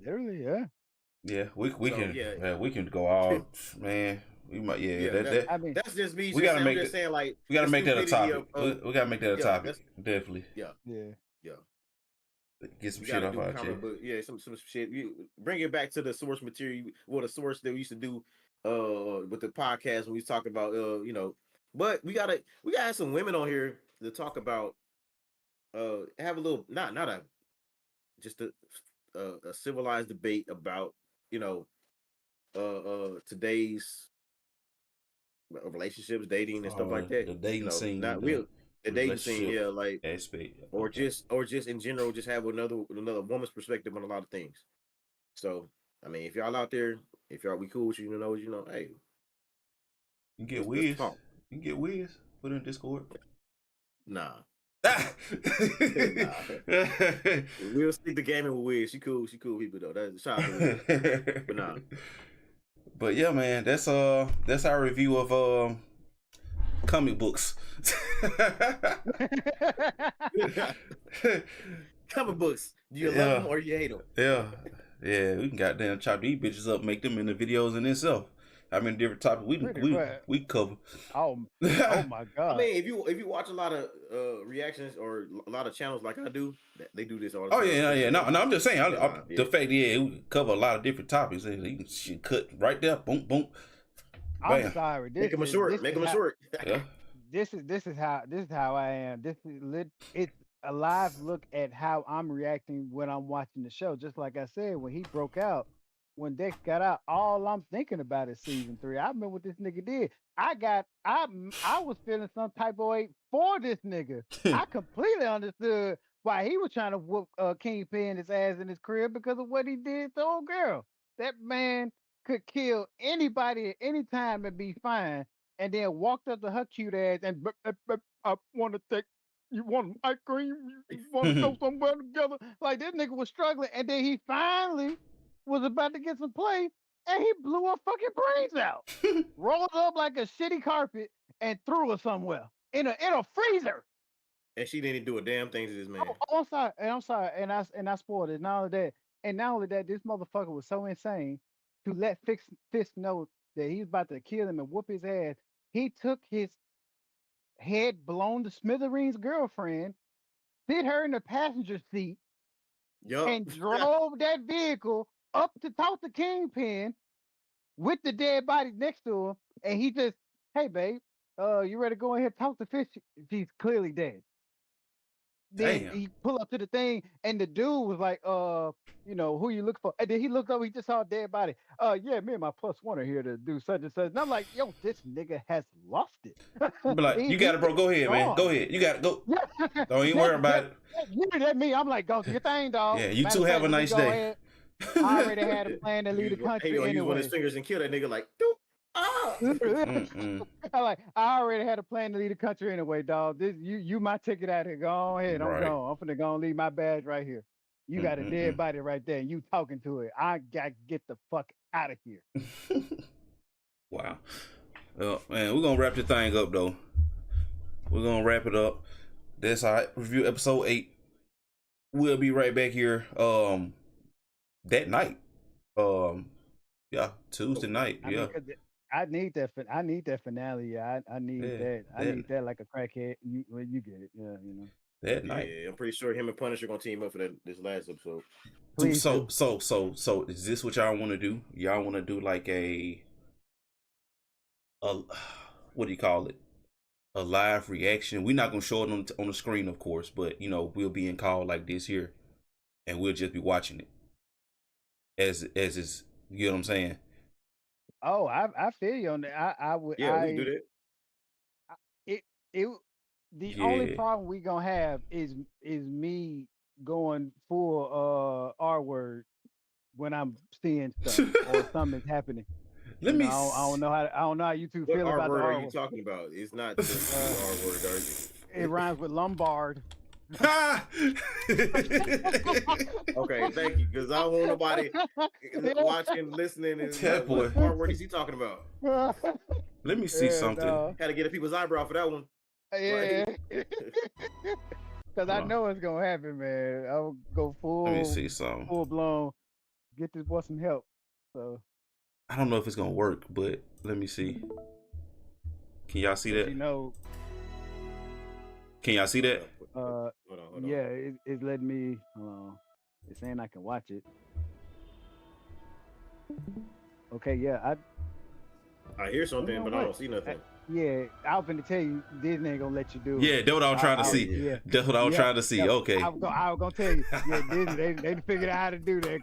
Literally, yeah. Yeah, we can go all man. We might, I mean, that's just me. We gotta make just saying, like, we gotta make that a topic. We gotta make that a topic. Definitely. Yeah. Get some shit off our chest. Yeah, some shit. Bring it back to the source material. Well, the source that we used to do with the podcast when we talk about But we gotta have some women on here to talk about have a little just a civilized debate about today's relationships, dating, and stuff Oh, like that. the dating scene, Not the real. The dating scene, relationship yeah, like aspect. or Okay. just in general, just have another woman's perspective on a lot of things. So, I mean, if y'all out there, if y'all we cool with you, hey, You can get let's Wiz. talk. You can get Wiz. Put in Discord. Nah, Ah! nah. We'll stick the gaming with Wiz. She cool people though. That's shout out to Wiz. But nah. But yeah, man, that's our review of comic books. Comic books. Do you love them or you hate them? Yeah, we can goddamn chop these bitches up, make them into videos in itself. I mean, different topics we cover. Oh my god! I mean, if you watch a lot of reactions or a lot of channels like I do, they do this all the time. Oh yeah. No, I'm just saying. Yeah. The fact, we cover a lot of different topics. And you can cut right there, boom, boom. I'm Bam. sorry. Make them short. Make them short. Yeah. This is how I am. It's a live look at how I'm reacting when I'm watching the show. Just like I said, when he broke out, when Dex got out, all I'm thinking about is season 3. I remember what this nigga did. I was feeling some type of way for this nigga. I completely understood why he was trying to whoop Kingpin his ass in his crib because of what he did to old girl. That man could kill anybody at any time and be fine, and then walked up to her cute ass and I want to take. You want ice cream? You want to go somewhere together? Like this nigga was struggling, and then he finally was about to get some play, and he blew her fucking brains out, rolled up like a shitty carpet, and threw her somewhere in a freezer. And she didn't do a damn thing to this man. I'm sorry, and I spoiled it. Not only that, this motherfucker was so insane to let Fisk know that he's about to kill him and whoop his ass. He took his head blown to smithereens girlfriend, sit her in the passenger seat, and drove that vehicle up to talk to Kingpin with the dead body next to him. And he just, hey babe, you ready to go ahead and talk to Fish? She's clearly dead. Then Damn. he pull up to the thing, and the dude was like, who you look for? And then he looked up, he just saw a dead body. Yeah, me and my +1 are here to do such and such. And I'm like, yo, this nigga has lost it. But like, you got it, bro. Go ahead, man. Go ahead. You got it. Go. Don't even worry about it. You at me. I'm like, go do your thing, dog. Yeah, you two have a nice day. I already had a plan to leave the country anyway. Use one of his fingers and kill that nigga like, doop. I already had a plan to leave the country anyway, dog. You my ticket out here. Go ahead. I'm gone. I'm finna go and leave my badge right here. You got a dead body right there, and you talking to it. I got to get the fuck out of here. Wow. Well, man, we're gonna wrap this thing up though. We're gonna wrap it up. That's our review episode 8. We'll be right back here that night. Tuesday night. I need that finale. Yeah, I need that. I need that like a crackhead. You get it. Yeah, that night. Yeah, I'm pretty sure him and Punisher are gonna team up for this last episode. Please so is this what y'all want to do? Y'all want to do like a what do you call it? A live reaction. We're not gonna show it on the screen, of course, but we'll be in call like this here, and we'll just be watching it as is. You know what I'm saying? Oh, I feel you on that. I would. Yeah, we can do that. The only problem we gonna have is me going full R word when I'm seeing stuff or something is happening. I don't know how you two feel about the R word. R Are you talking about? It's not just R word, are you? It rhymes with Lombard. Okay, thank you. Because I don't want nobody watching, listening, and what word is he talking about? Let me see something. Had to get a people's eyebrow for that one. Yeah, because I know it's gonna happen, man. I'll go full. Let me see something. Full blown. Get this boy some help. So I don't know if it's gonna work, but let me see. Can y'all see that? Can y'all see that? Hold on. Yeah, it's letting me. It's saying I can watch it. Okay, yeah, I hear something, but I don't see nothing. Yeah, I was going to tell you, Disney ain't gonna let you do it. Yeah, that's what I was trying to see. Yeah. That's what I was trying to see. Yeah. Okay. I was gonna tell you, yeah, Disney, they figured out how to do that.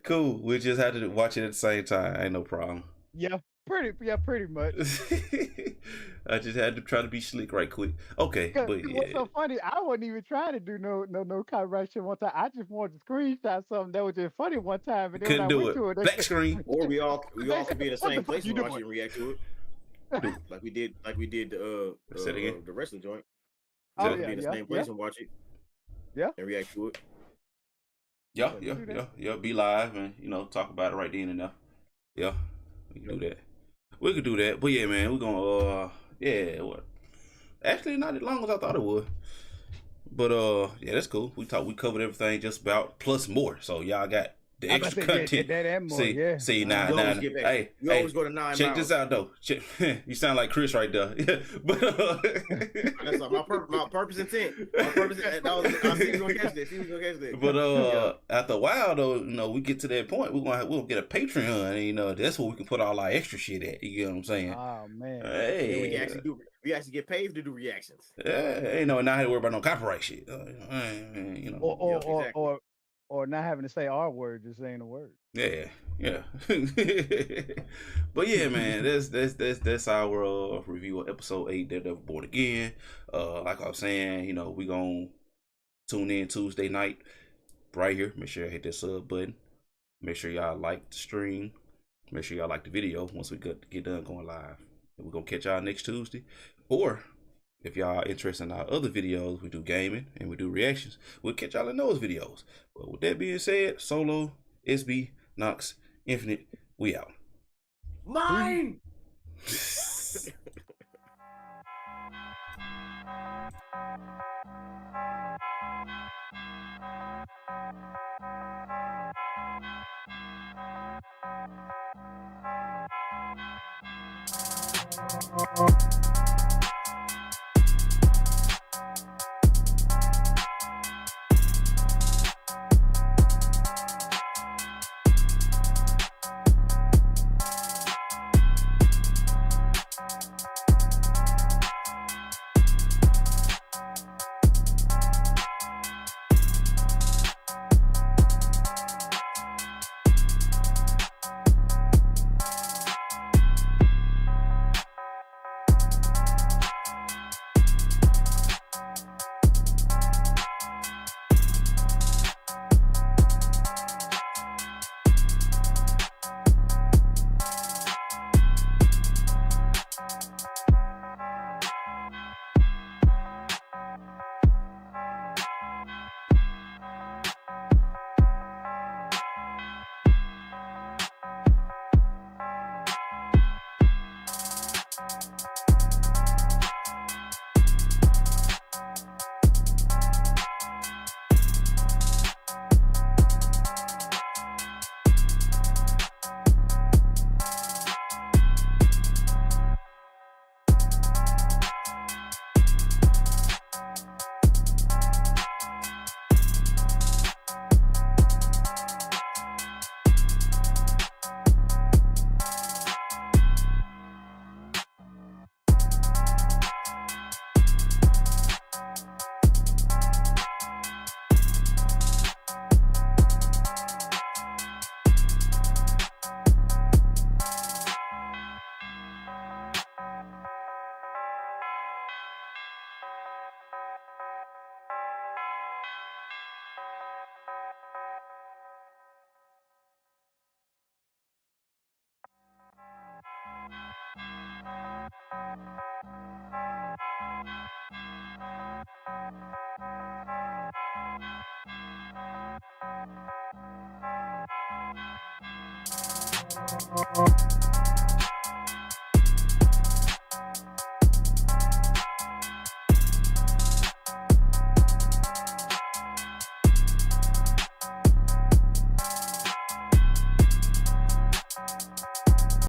Cool. We just had to watch it at the same time. Ain't no problem. Yeah. pretty much. I just had to try to be slick right quick. Okay, Cause but what's yeah, so funny, I wasn't even trying to do no copyright shit one time. I just wanted to screenshot something that was just funny one time, and then when couldn't I do went it. to it, they Black said, screen. Or we all they could be in the "What the same fuck place you and watch doing?" it and react to it, like we did Say it again. the wrestling joint. We Say Oh all it. could yeah, be in the yeah, same yeah, place and watch it yeah. and react to it. Yeah, We can do that. Be live and talk about it right then and there. Yeah, we can do that. We could do that. But yeah, man, we're gonna yeah, what? Actually, not as long as I thought it would. But yeah, that's cool. We covered everything just about plus more. So y'all got the I about extra to say, yeah, content. that and more, yeah. See now, You Uh-huh. always get extra. hey, You always go to 9 check miles. this out though. You sound like Chris right there. But That's like my purpose intent. My purpose. That was, I see who's gonna catch this. See who's gonna catch this. But Yeah. after a while though, we get to that point, we'll get a Patreon, and that's where we can put all our extra shit at. You get what I'm saying? Oh man. Yeah, we Hey, we actually get paid to do reactions. ain't not have to worry about no copyright shit. Or Yep, exactly. or not having to say our word, just saying a word. Yeah. But yeah, man, that's our review of episode 8, Daredevil Born Again. Like I was saying, we gonna tune in Tuesday night right here. Make sure you hit that sub button. Make sure y'all like the stream. Make sure y'all like the video once we get done going live. And we're gonna catch y'all next Tuesday. Or if y'all are interested in our other videos, we do gaming and we do reactions. We'll catch y'all in those videos. But with that being said, Solo, SB, Knox, Infinite, we out. Mine.